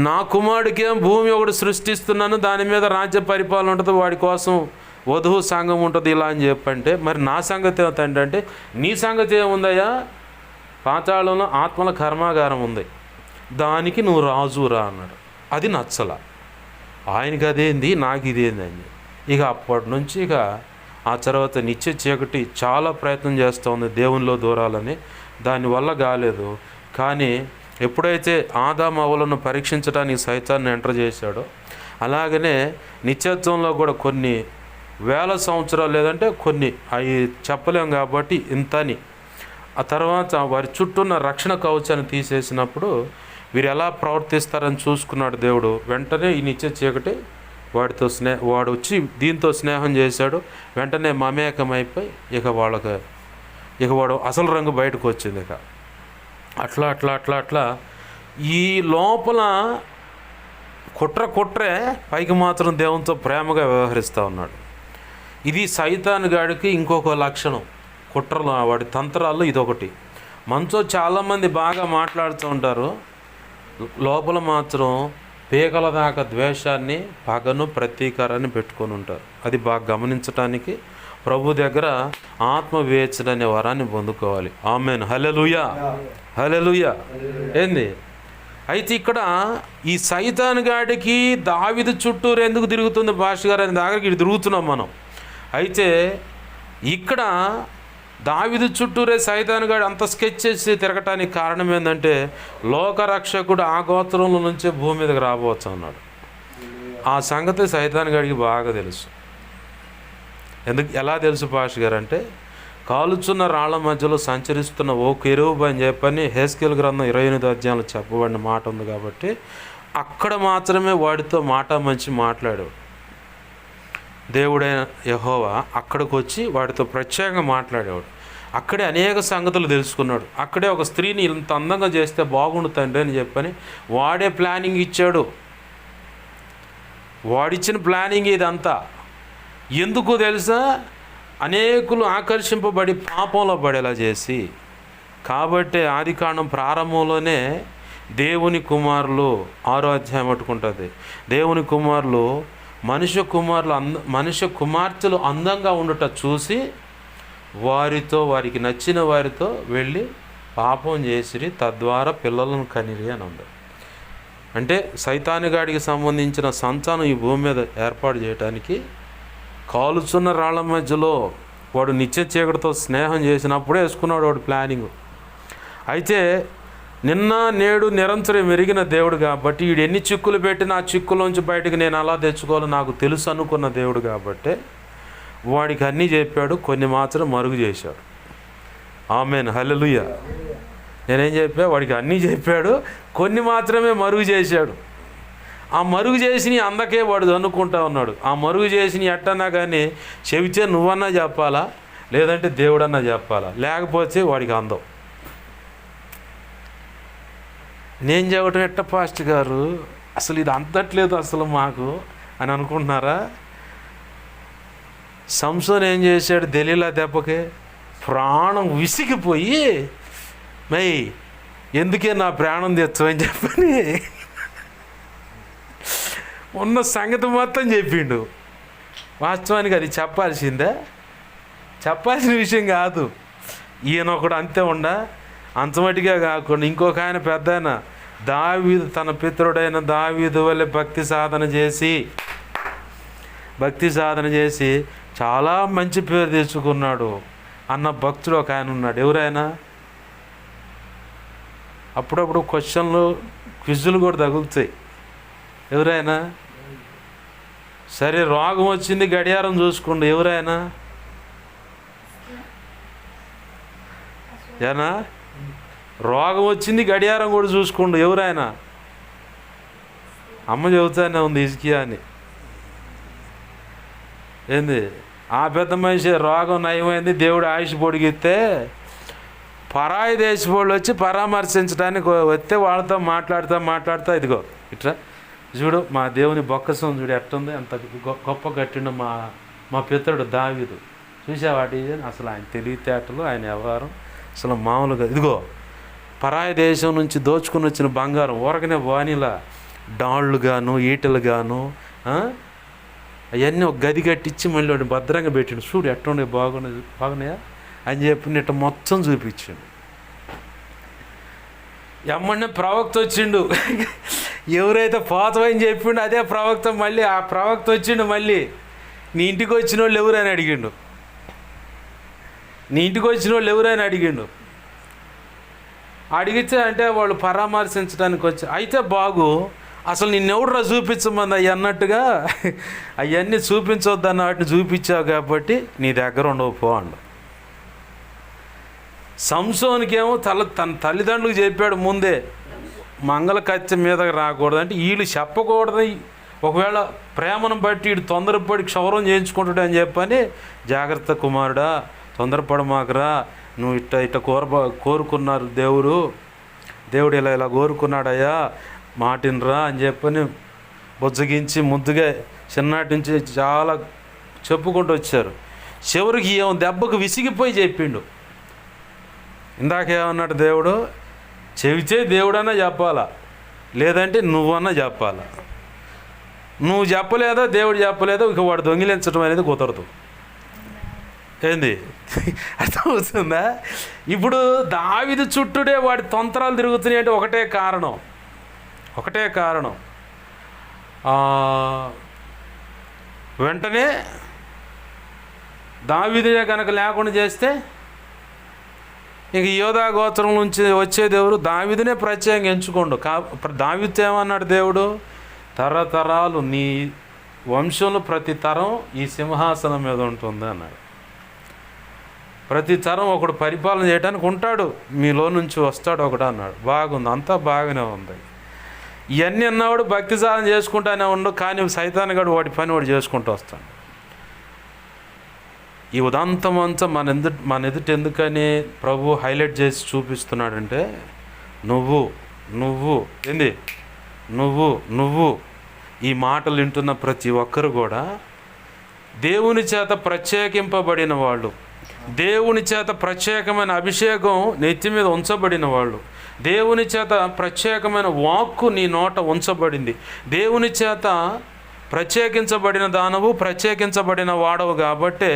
నా కుమారుడికేం భూమి ఒకటి సృష్టిస్తున్నాను, దాని మీద రాజ్య పరిపాలన ఉంటుంది, వాడి కోసం వధువు సంఘం ఉంటుంది ఇలా అని చెప్పంటే, మరి నా సంగతి ఏమిటంటే, నీ సంగతి ఏముందయ్యా? పాతాళంలో ఆత్మల కర్మాగారం ఉంది, దానికి నువ్వు రాజురా అన్నాడు. అది నచ్చల. ఆయనకి అదేంది, నాకు ఇదేంది అని. ఇక అప్పటి నుంచి ఇక ఆ తర్వాత నిత్య చీకటి చాలా ప్రయత్నం చేస్తూ ఉంది దేవునిలో దూరాలని, దానివల్ల కాలేదు. కానీ ఎప్పుడైతే ఆదాము అవ్వలను పరీక్షించడానికి సైతాన్ని ఎంటర్ చేశాడో, అలాగనే నిత్యత్వంలో కూడా కొన్ని వేల సంవత్సరాలు, లేదంటే కొన్ని అవి చెప్పలేం కాబట్టి ఇంతని, ఆ తర్వాత వారి చుట్టూ ఉన్న రక్షణ కవచాన్ని తీసేసినప్పుడు వీరు ఎలా ప్రవర్తిస్తారని చూసుకున్నాడు దేవుడు. వెంటనే ఈ నిత్య చీకటి వాడితో వాడు వచ్చి దీంతో స్నేహం చేశాడు. వెంటనే మమేకమైపోయి ఇక వాడు అసలు రంగు బయటకు వచ్చింది. ఇక అట్లా ఈ లోపల కుట్రే పైకి మాత్రం దేవునితో ప్రేమగా వ్యవహరిస్తూ ఉన్నాడు. ఇది సైతాను గాడికి ఇంకొక లక్షణం. కుట్రలు, వాడి తంత్రాల్లో ఇదొకటి. మనతో చాలామంది బాగా మాట్లాడుతూ ఉంటారు, లోపల మాత్రం పీకల దాకా ద్వేషాన్ని, పగను, ప్రతీకారాన్ని పెట్టుకొని ఉంటారు. అది బాగా గమనించడానికి ప్రభు దగ్గర ఆత్మవివేచన అనే వరాన్ని పొందుకోవాలి. ఆమేన్. హల్లెలూయా, హల్లెలూయా. ఏంది అయితే ఇక్కడ ఈ సైతాను గాడికి దావీదు చుట్టూరు ఎందుకు తిరుగుతుంది భాష గారు అనే దగ్గరికి ఇటు తిరుగుతున్నాం మనం. అయితే ఇక్కడ దావీదు చుట్టూరే సైతాను గాడు అంత స్కెచ్ చేసి తిరగటానికి కారణం ఏంటంటే, లోకరక్షకుడు ఆ గోత్రంలో నుంచే భూమి మీదకి రాబోవచ్చు అన్నాడు. ఆ సంగతి సైతాను గాడికి బాగా తెలుసు. ఎలా తెలుసు భాష గారు అంటే, కాలుచున్న రాళ్ల మధ్యలో సంచరిస్తున్న ఓ కెరూబు అని చెప్పని హెస్కేల్ గ్రంథం 28 అధ్యాయంలో చెప్పబడిన మాట ఉంది కాబట్టి అక్కడ మాత్రమే వాడితో మాట మంచి మాట్లాడాడు. దేవుడైన యెహోవా అక్కడికి వచ్చి వాడితో ప్రత్యేకంగా మాట్లాడేవాడు. అక్కడే అనేక సంగతులు తెలుసుకున్నాడు. అక్కడే ఒక స్త్రీని ఇంత అందంగా చేస్తే బాగుండు తండ్రి అని చెప్పని వాడే ప్లానింగ్ ఇచ్చాడు. వాడిచ్చిన ప్లానింగ్ ఇదంతా ఎందుకు తెలుసా? అనేకులు ఆకర్షింపబడి పాపంలో పడేలా చేసి. కాబట్టి ఆదికాండం ప్రారంభంలోనే దేవుని కుమారులు 6వ అధ్యాయం పట్టుకుంటుంది. దేవుని కుమారులు మనుష్య కుమార్తెలు అందంగా ఉండట చూసి వారికి నచ్చిన వారితో వెళ్ళి పాపం చేసిరి, తద్వారా పిల్లలను కనిరి అని ఉంది. అంటే సైతానుగాడికి సంబంధించిన సంతానం ఈ భూమి మీద ఏర్పాటు చేయడానికి కాలుచున్న రాళ్ల మధ్యలో వాడు నిత్య చీకటితో స్నేహం చేసినప్పుడే వేసుకున్నాడు వాడు ప్లానింగ్. అయితే నిన్న నేడు నిరంతరం మెరిగిన దేవుడు కాబట్టి వీడు ఎన్ని చిక్కులు పెట్టినా ఆ చిక్కులోంచి బయటకు నేను అలా తెచ్చుకోవాలో నాకు తెలుసు అనుకున్న దేవుడు కాబట్టి వాడికి అన్నీ చెప్పాడు, కొన్ని మాత్రం మరుగు చేశాడు. ఆమేన్. హల్లెలూయా. నేనేం చెప్పా? వాడికి అన్నీ చెప్పాడు, కొన్ని మాత్రమే మరుగు చేశాడు. ఆ మరుగు చేసి అందకే వాడు అనుకుంటా ఉన్నాడు. ఆ మరుగు చేసి ఎట్టన్నా కానీ చెబితే నువ్వన్నా చెప్పాలా, లేదంటే దేవుడన్నా చెప్పాలా, లేకపోతే వాడికి అందం. నేను చెప్పటం ఎట్ట పాస్టర్ గారు, అసలు ఇది అందట్లేదు అసలు మాకు అని అనుకుంటున్నారా? సంసోన్ ఏం చేశాడు? దెలీలా దెబ్బకి ప్రాణం విసిగిపోయి ఎందుకే నా ప్రాణం తెచ్చని చెప్పని ఉన్న సంగతి మొత్తం చెప్పిండు. వాస్తవానికి అది చెప్పాల్సిందే, చెప్పాల్సిన విషయం కాదు. ఈయన ఒకడు అంతే అంతమటిగా కాకుండా ఇంకొక ఆయన పెద్ద ఆయన దావీదు, తన పితరుడైన దావీదు వల్లే భక్తి సాధన చేసి చాలా మంచి పేరు తెచ్చుకున్నాడు అన్న భక్తుడు ఒక ఆయన ఉన్నాడు. ఎవరైనా అప్పుడప్పుడు క్విజులు కూడా తగులుతాయి. ఎవరైనా సరే, రోగం వచ్చింది గడియారం చూసుకోండి. ఎవరైనా రోగం వచ్చింది గడియారం కూడా చూసుకోండి. ఎవరైనా అమ్మ చెబుతానే ఉంది హిజ్కియా అని. ఏంది ఆ పెద్ద మనిషి రోగం నయమైంది, దేవుడు ఆయుష్ పొడిగిస్తే పరాయి దేశపోళ్ళు వచ్చి పరామర్శించడానికి వస్తే వాళ్ళతో మాట్లాడుతా ఇదిగో ఇట్లా చూడు మా దేవుని బొక్కసం చూడు ఎట్టుంది, అంత గొప్ప కట్టిండు మా పితరుడు దావీదు. చూసావాటి అసలు ఆయన తెలివితేటలు, ఆయన వ్యవహారం అసలు మామూలుగా. ఇదిగో పరాయి దేశం నుంచి దోచుకుని వచ్చిన బంగారం ఊరకనే వానిలా డాళ్ళు గాను ఈటలు గాను అవన్నీ ఒక గది కట్టించి మళ్ళీ వాడిని భద్రంగా పెట్టిండు. చూడు ఎట్టుండే బాగున్నాయా అని చెప్పి ఇట్ట మొత్తం చూపించిండు. ఎమ్మనే ప్రవక్త వచ్చిండు. ఎవరైతే పోతమని చెప్పిండు అదే ప్రవక్త, మళ్ళీ ఆ ప్రవక్త వచ్చిండు. మళ్ళీ నీ ఇంటికి వచ్చిన వాళ్ళు ఎవరైనా అడిగిండు, నీ ఇంటికి వచ్చిన వాళ్ళు ఎవరైనా అడిగిండు. అడిగితే అంటే వాళ్ళు పరామర్శించడానికి వచ్చి, అయితే బాగు అసలు నిన్నెవడరా చూపించమంది అవి అన్నట్టుగా అవన్నీ చూపించొద్దన్న వాటిని చూపించావు కాబట్టి నీ దగ్గర ఉండవు పో అండు. సంసోనికేమో తన తల్లిదండ్రులకు చెప్పాడు ముందే, మంగళ కత్తి మీదకి రాకూడదు అంటే వీళ్ళు చెప్పకూడదు, ఒకవేళ ప్రేమను బట్టి వీడు తొందరపడి క్షౌరం చేయించుకుంటాడు అని చెప్పని, జాగ్రత్త కుమారుడా తొందరపడమాకరా, నువ్వు ఇట్ట కోరుకున్నారు దేవుడు ఇలా కోరుకున్నాడయ్యా మాటినరా అని చెప్పని బుజ్జగించి ముద్దుగా చిన్నటి నుంచి చాలా చెప్పుకుంటూ వచ్చారు. చివరికి ఏమో దెబ్బకు విసిగిపోయి చెప్పిండు. ఇందాకేమన్నాడు దేవుడు, చెబితే దేవుడన్నా చెప్పాలా, లేదంటే నువ్వన్నా చెప్పాలా. నువ్వు చెప్పలేదా దేవుడు చెప్పలేదా ఇక వాడు దొంగిలించడం అనేది కుదరదు. ఏంది అర్థమవుతుందా? ఇప్పుడు దావీదు చుట్టూడే వాడి తంత్రాలు తిరుగుతున్నాయి అంటే ఒకటే కారణం వెంటనే దావీదునే కనుక లేకుండా చేస్తే ఇంక యోధా గోత్రం నుంచి వచ్చేది ఎవరు? దావీదునే ప్రత్యేకంగా ఎంచుకోండు. దావీదు ఏమన్నాడు దేవుడు, తరతరాలు నీ వంశంలో ప్రతి తరం ఈ సింహాసనం మీద ఉంటుంది అన్నాడు. ప్రతి తరం ఒకడు పరిపాలన చేయడానికి ఉంటాడు, మీలో నుంచి వస్తాడు ఒకడు అన్నాడు. బాగుంది, అంతా బాగానే ఉంది. ఇవన్నీ అన్నవాడు భక్తి సాధన చేసుకుంటానే ఉండు, కానీ సైతాన్గాడు వాడి పని వాడు చేసుకుంటూ వస్తాడు. ఈ ఉదంతమంతా మన ఎదుట ఎందుకని ప్రభు హైలైట్ చేసి చూపిస్తున్నాడంటే, నువ్వు ఈ మాటలు వింటున్న ప్రతి ఒక్కరు కూడా దేవుని చేత ప్రత్యేకింపబడిన వాళ్ళు, దేవుని చేత ప్రత్యేకమైన అభిషేకం నెత్తి మీద ఉంచబడిన వాళ్ళు, దేవుని చేత ప్రత్యేకమైన వాక్కు నీ నోట ఉంచబడింది, దేవుని చేత ప్రత్యేకించబడిన దానవు, ప్రత్యేకించబడిన వాడవు. కాబట్టే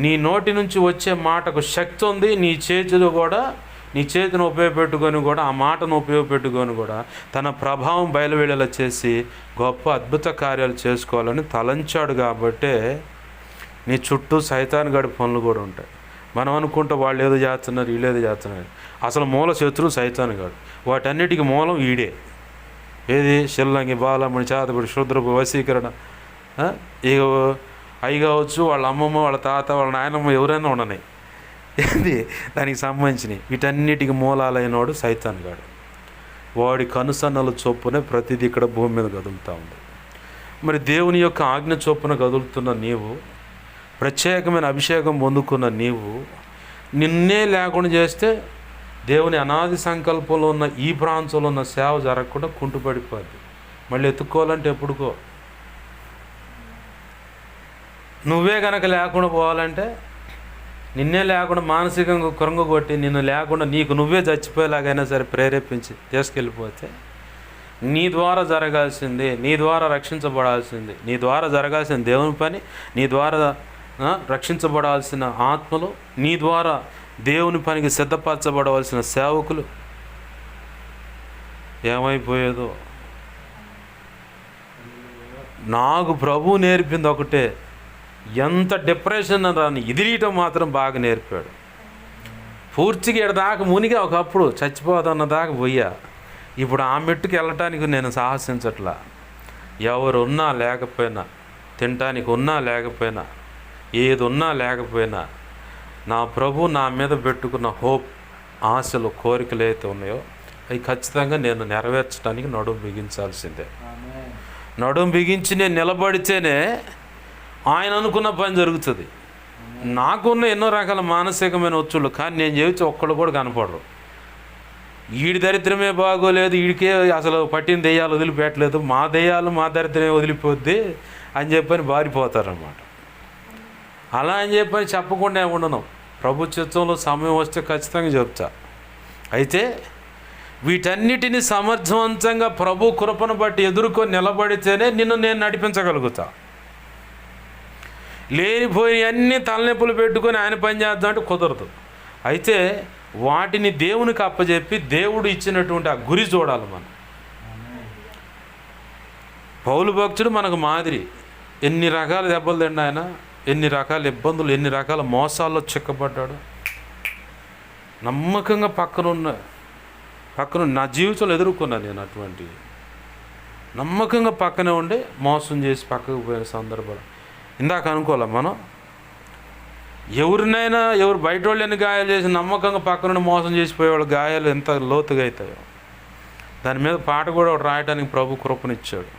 నీ నోటి నుంచి వచ్చే మాటకు శక్తి ఉంది. నీ చేతిని ఉపయోగపెట్టుకొని కూడా, ఆ మాటను ఉపయోగపెట్టుకొని కూడా తన ప్రభావం బయలువెళ్ళేలా చేసి గొప్ప అద్భుత కార్యాలు చేసుకోవాలని తలంచాడు. కాబట్టే నీ చుట్టూ సైతాన్గాడి పనులు కూడా ఉంటాయి. మనం అనుకుంటే వాళ్ళు ఏదో చేస్తున్నారు, వీళ్ళేదో చేస్తున్నారు. అసలు మూల శత్రువు సైతాన్గాడు. వాటన్నిటికీ మూలం ఈడే. ఏది? షిల్లంగి, బాలమ్మని, చేతబడి, శుద్రపు, వశీకరణ. ఇక అవి కావచ్చు, వాళ్ళ అమ్మమ్మ, వాళ్ళ తాత, వాళ్ళ నాయనమ్మ ఎవరైనా ఉండని, ఏంది దానికి సంబంధించినవి. వీటన్నిటికి మూలాలైనవాడు సైతాన్గాడు. వాడి కనుసన్నల చొప్పునే ప్రతిదీ ఇక్కడ భూమి మీద కదులుతూ ఉంది. మరి దేవుని యొక్క ఆజ్ఞ చొప్పున కదులుతున్న నీవు, ప్రత్యేకమైన అభిషేకం పొందుకున్న నీవు నిన్నే లేకుండా చేస్తే దేవుని అనాది సంకల్పంలో ఉన్న ఈ ప్రాంతంలో ఉన్న సేవ జరగకుండా కుంటుపడిపోద్ది. మళ్ళీ ఎత్తుక్కోవాలంటే ఎప్పుడుకో. నువ్వే కనుక లేకుండా పోవాలంటే, నిన్నే లేకుండా మానసికంగా కొరంగొట్టి నిన్ను లేకుండా నీకు నువ్వే చచ్చిపోయేలాగైనా సరే ప్రేరేపించి తీసుకెళ్ళిపోతే, నీ ద్వారా జరగాల్సింది, నీ ద్వారా రక్షించబడాల్సింది, నీ ద్వారా జరగాల్సిన దేవుని పని, నీ ద్వారా రక్షించబడాల్సిన ఆత్మలు, నీ ద్వారా దేవుని పనికి సిద్ధపరచబడవలసిన సేవకులు ఏమైపోయేదో. నాకు ప్రభు నేర్పింది ఒకటే, ఎంత డిప్రెషన్ రాని ఎదిరియటం మాత్రం బాగా నేర్పాడు. పూర్తిగా ఎడదాకా మునిగా ఒకప్పుడు చచ్చిపోదన్న దాకా పోయా. ఇప్పుడు ఆ మెట్టుకు వెళ్ళటానికి నేను సాహసించట్లా. ఎవరు ఉన్నా లేకపోయినా, తినటానికి ఉన్నా లేకపోయినా, ఏది ఉన్నా లేకపోయినా, నా ప్రభు నా మీద పెట్టుకున్న హోప్, ఆశలు, కోరికలు ఏవైతే ఉన్నాయో అవి ఖచ్చితంగా నేను నెరవేర్చడానికి నడుము బిగించాల్సిందే. నడుము బిగించి నేను నిలబడితేనే ఆయన అనుకున్న పని జరుగుతుంది. నాకున్న ఎన్నో రకాల మానసికమైన ఒత్తిళ్ళు, కానీ నేను చేసి ఒక్కడు కూడా కనపడరు. వీడి దరిద్రమే బాగోలేదు, వీడికే అసలు పట్టిన దెయ్యాలు వదిలిపెట్టలేదు, మా దెయ్యాలు మా దరిద్రమే వదిలిపోద్ది అని చెప్పని బారిపోతారన్నమాట. అలా అని చెప్పని చెప్పకుండా ఉండను. ప్రభు చిత్తంలో సమయం వస్తే ఖచ్చితంగా చెప్తా. అయితే వీటన్నిటిని సమర్థవంతంగా ప్రభు కృపను బట్టి ఎదుర్కొని నిలబడితేనే నిన్ను నేను నడిపించగలుగుతా. లేనిపోయి అన్నీ తలనొప్పులు పెట్టుకొని ఆయన పని చేద్దాం అంటే కుదరదు. అయితే వాటిని దేవునికి అప్పచెప్పి దేవుడు ఇచ్చినటువంటి ఆ గురి చూడాలి మనం. పౌలు భక్తుడు మనకు మాదిరి. ఎన్ని రకాల దెబ్బలు తిండి ఆయన, ఎన్ని రకాల ఇబ్బందులు, ఎన్ని రకాల మోసాల్లో చిక్కబడ్డాడు. నమ్మకంగా పక్కన నా జీవితంలో ఎదుర్కొన్నాను నేను అటువంటి. నమ్మకంగా పక్కనే ఉండి మోసం చేసి పక్కకు పోయిన సందర్భాలు ఇందాక అనుకోలే మనం. ఎవరినైనా ఎవరు బయట వాళ్ళని గాయాలు చేసి నమ్మకంగా పక్కనుండి మోసం చేసిపోయేవాళ్ళు గాయాలు ఎంత లోతుగా అవుతాయో. దాని మీద పాట కూడా ఒకటి రాయడానికి ప్రభు కృపనిచ్చాడు.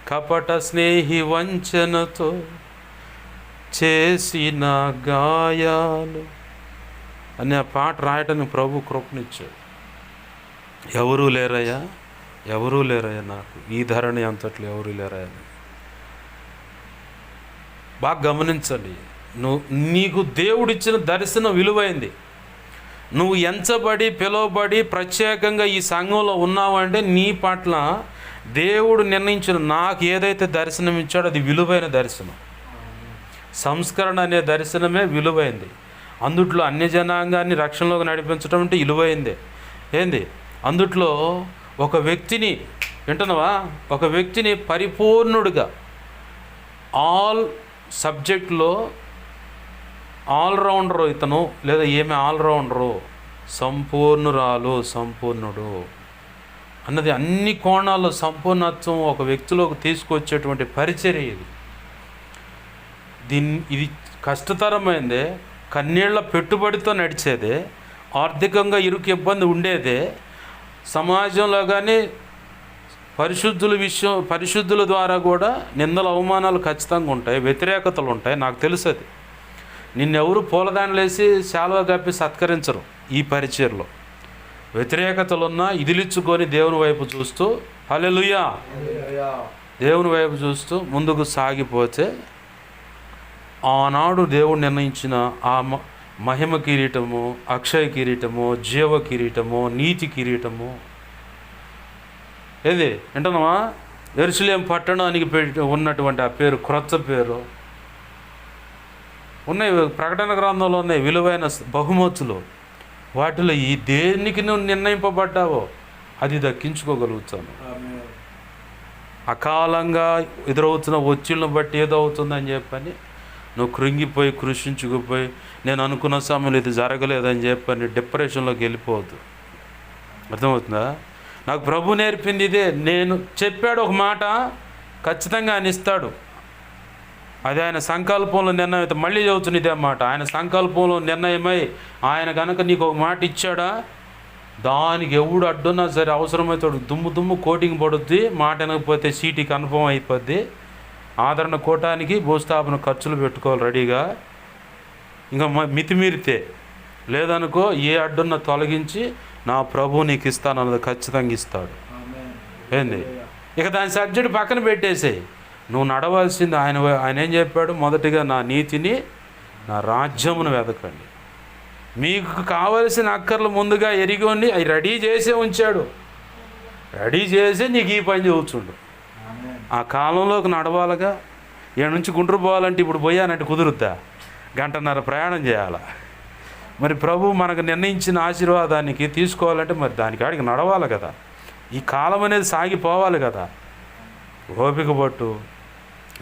కపట స్నేహి వంచనతో చేసిన గాయాలు అని ఆ పాట రాయటానికి ప్రభు కృపనిచ్చాడు. ఎవరూ లేరయ్యా నాకు ఈ ధరణి అంతట్లో ఎవరూ లేరయ్యా. బాగా గమనించండి, నీకు దేవుడిచ్చిన దర్శనం విలువైంది. నువ్వు ఎంచబడి పిలువబడి ప్రత్యేకంగా ఈ సంఘంలో ఉన్నావంటే నీ పట్ల దేవుడు నిర్ణయించిన నాకు ఏదైతే దర్శనం ఇచ్చాడో అది విలువైన దర్శనం. సంస్కరణ అనే దర్శనమే విలువైంది. అందుట్లో అన్య జనాంగాన్ని రక్షణలోకి నడిపించడం అంటే విలువైందే. ఏంది అందుట్లో ఒక వ్యక్తిని వింటున్నావా, ఒక వ్యక్తిని పరిపూర్ణుడిగా ఆల్ సబ్జెక్ట్లో ఆల్రౌండరు ఇతను, లేదా ఏమి ఆల్రౌండరు, సంపూర్ణుడు అన్నది అన్ని కోణాల్లో సంపూర్ణత్వం ఒక వ్యక్తిలోకి తీసుకొచ్చేటువంటి పరిచర్య ఇది. ఇది కష్టతరమైందే, కన్నీళ్ల పెట్టుబడితో నడిచేదే, ఆర్థికంగా ఇరుకు ఇబ్బంది ఉండేదే. సమాజంలో కానీ పరిశుద్ధుల ద్వారా కూడా నిందలు అవమానాలు ఖచ్చితంగా ఉంటాయి, వ్యతిరేకతలు ఉంటాయి. నాకు తెలుసు అది. నిన్నెవరు పూలదాండలేసి శాలువ కప్పి సత్కరించరు. ఈ పరిచర్లో వ్యతిరేకతలున్నా ఇదిలిచ్చుకొని దేవుని వైపు చూస్తూ హల్లెలూయా దేవుని వైపు చూస్తూ ముందుకు సాగిపోతే ఆనాడు దేవుడు నిర్ణయించిన ఆ మహిమ కిరీటము, అక్షయ కిరీటము, జీవ కిరీటము, నీతి కిరీటము ఏది వింటున్నావా? యెరూషలేము పట్టణానికి ఉన్నటువంటి ఆ పేరు, క్రొత్త పేరు ఉన్నాయి. ప్రకటన గ్రంథంలో ఉన్నాయి విలువైన బహుమతులు. వాటిలో ఈ దేనికి నువ్వు నిర్ణయింపబడ్డావో అది దక్కించుకోగలుగుతాను. అకాలంగా ఎదురవుతున్న ఒత్తిళ్ళను బట్టి ఏదో అవుతుందని చెప్పని నువ్వు కృంగిపోయి కృషించుకుపోయి నేను అనుకున్న సమయంలో ఇది జరగలేదని చెప్పని డిప్రెషన్లోకి వెళ్ళిపోవద్దు. అర్థమవుతుందా? నాకు ప్రభు నేర్పింది ఇదే. నేను చెప్పాడు ఒక మాట, ఖచ్చితంగా ఆయన ఇస్తాడు. అది ఆయన సంకల్పంలో నిర్ణయం. మళ్ళీ చదువుతున్న ఇదే మాట. ఆయన సంకల్పంలో నిర్ణయమై ఆయన కనుక నీకు ఒక మాట ఇచ్చాడా, దానికి ఎవడు అడ్డున్నా సరే అవసరమైతే దుమ్ము కోటింగ్ పడుద్ది. మాట వినకపోతే సీటీ కన్ఫర్మ్ అయిపోద్ది. ఆదరణ కోటానికి భూస్థాపన ఖర్చులు పెట్టుకోవాలి రెడీగా. ఇంకా మితిమీరితే లేదనుకో ఏ అడ్డున్న తొలగించి నా ప్రభు నీకు ఇస్తాను అన్నది ఖచ్చితంగా ఇస్తాడు. ఏంది ఇక దాని సబ్జెక్ట్ పక్కన పెట్టేసేయి. నువ్వు నడవాల్సింది ఆయన ఏం చెప్పాడు? మొదటిగా నా నీతిని, నా రాజ్యమును వెతకండి. మీకు కావలసిన అక్కర్లు ముందుగా ఎరిగొని అవి రెడీ చేసే ఉంచాడు. రెడీ చేసి నీకు ఈ పని చూచుండు. ఆ కాలంలోకి నడవాలిగా. ఈడ నుంచి గుంటూరు పోవాలంటే ఇప్పుడు పోయానంటే కుదురుద్దా? గంటన్నర ప్రయాణం చేయాలా? మరి ప్రభు మనకు నిర్ణయించిన ఆశీర్వాదానికి తీసుకోవాలంటే మరి దానికాడికి నడవాలి కదా. ఈ కాలం అనేది సాగిపోవాలి కదా. ఓపిక పట్టు.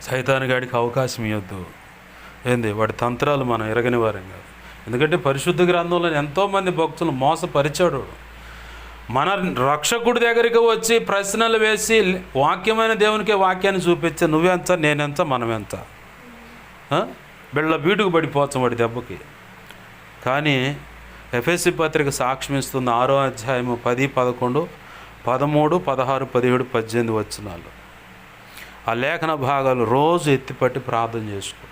సైతానుగాడికి అవకాశం ఇవ్వద్దు. ఏంది వాడి తంత్రాలు మనం ఎరగని వారం కాదు. ఎందుకంటే పరిశుద్ధ గ్రంథంలో ఎంతోమంది భక్తులు మోసపరిచాడు. మన రక్షకుడి దగ్గరికి వచ్చి ప్రశ్నలు వేసి వాక్యమైన దేవునికే వాక్యాన్ని చూపించే నువ్వెంత నేనెంత మనమెంత బిళ్ళ బీటుకు పడిపోతాం వాడి దెబ్బకి. కానీ ఎఫెసీ పత్రిక సాక్ష్యం ఇస్తుంది 6వ అధ్యాయము 10, 11, 13, 16, 17, 18 వచనాలు. ఆ లేఖన భాగాలు రోజు ఎత్తిపట్టి ప్రార్థన చేసుకో.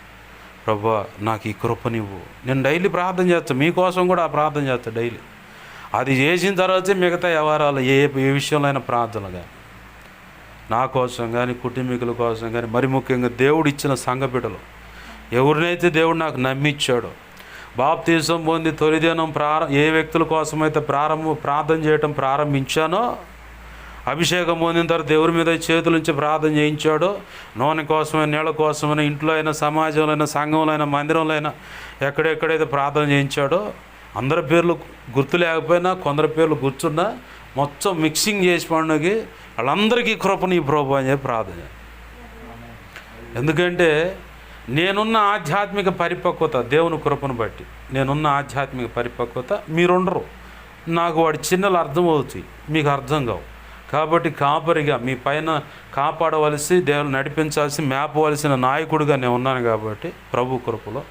ప్రభువా నాకు ఈ కృపనివ్వు. నేను డైలీ ప్రార్థన చేస్తాను, మీకోసం కూడా ఆ ప్రార్థన చేస్తాను డైలీ. అది చేసిన తర్వాతే మిగతా వ్యవహారాలు ఏ విషయంలో అయినా ప్రార్థనలు కానీ, నా కోసం కానీ, కుటుంబీకుల కోసం కానీ, మరి ముఖ్యంగా దేవుడు ఇచ్చిన సంఘ బిడ్డలు ఎవరినైతే దేవుడు నాకు నమ్మిచ్చాడో, బాప్తీసం పొంది తొలిదినం ఏ వ్యక్తుల కోసమైతే ప్రార్థన చేయటం ప్రారంభించానో, అభిషేకం పొందిన తర్వాత దేవుడి మీద చేతుల నుంచి ప్రార్థన చేయించాడో, నూనె కోసమైనా నీళ్ళ కోసమైనా ఇంట్లో అయినా సమాజంలో అయినా సంఘంలో అయినా మందిరంలో అయినా ఎక్కడెక్కడైతే ప్రార్థన చేయించాడో అందరి పేర్లు గుర్తు లేకపోయినా కొందరి పేర్లు గుర్తున్నా మొత్తం మిక్సింగ్ చేసి పండుగకి వాళ్ళందరికీ కృపని ప్రభు అని చెప్పి ప్రార్థన. ఎందుకంటే నేనున్న ఆధ్యాత్మిక పరిపక్వత, దేవుని కృపను బట్టి నేనున్న ఆధ్యాత్మిక పరిపక్వత మీరుండరు. నాకు వాడి చిన్నలు అర్థం అవుతాయి, మీకు అర్థం కావు. కాబట్టి కాపరిగా మీ పైన కాపాడవలసి, దేవుని నడిపించాల్సి, మేపవలసిన నాయకుడిగా నేను ఉన్నాను. కాబట్టి ప్రభు కృపలో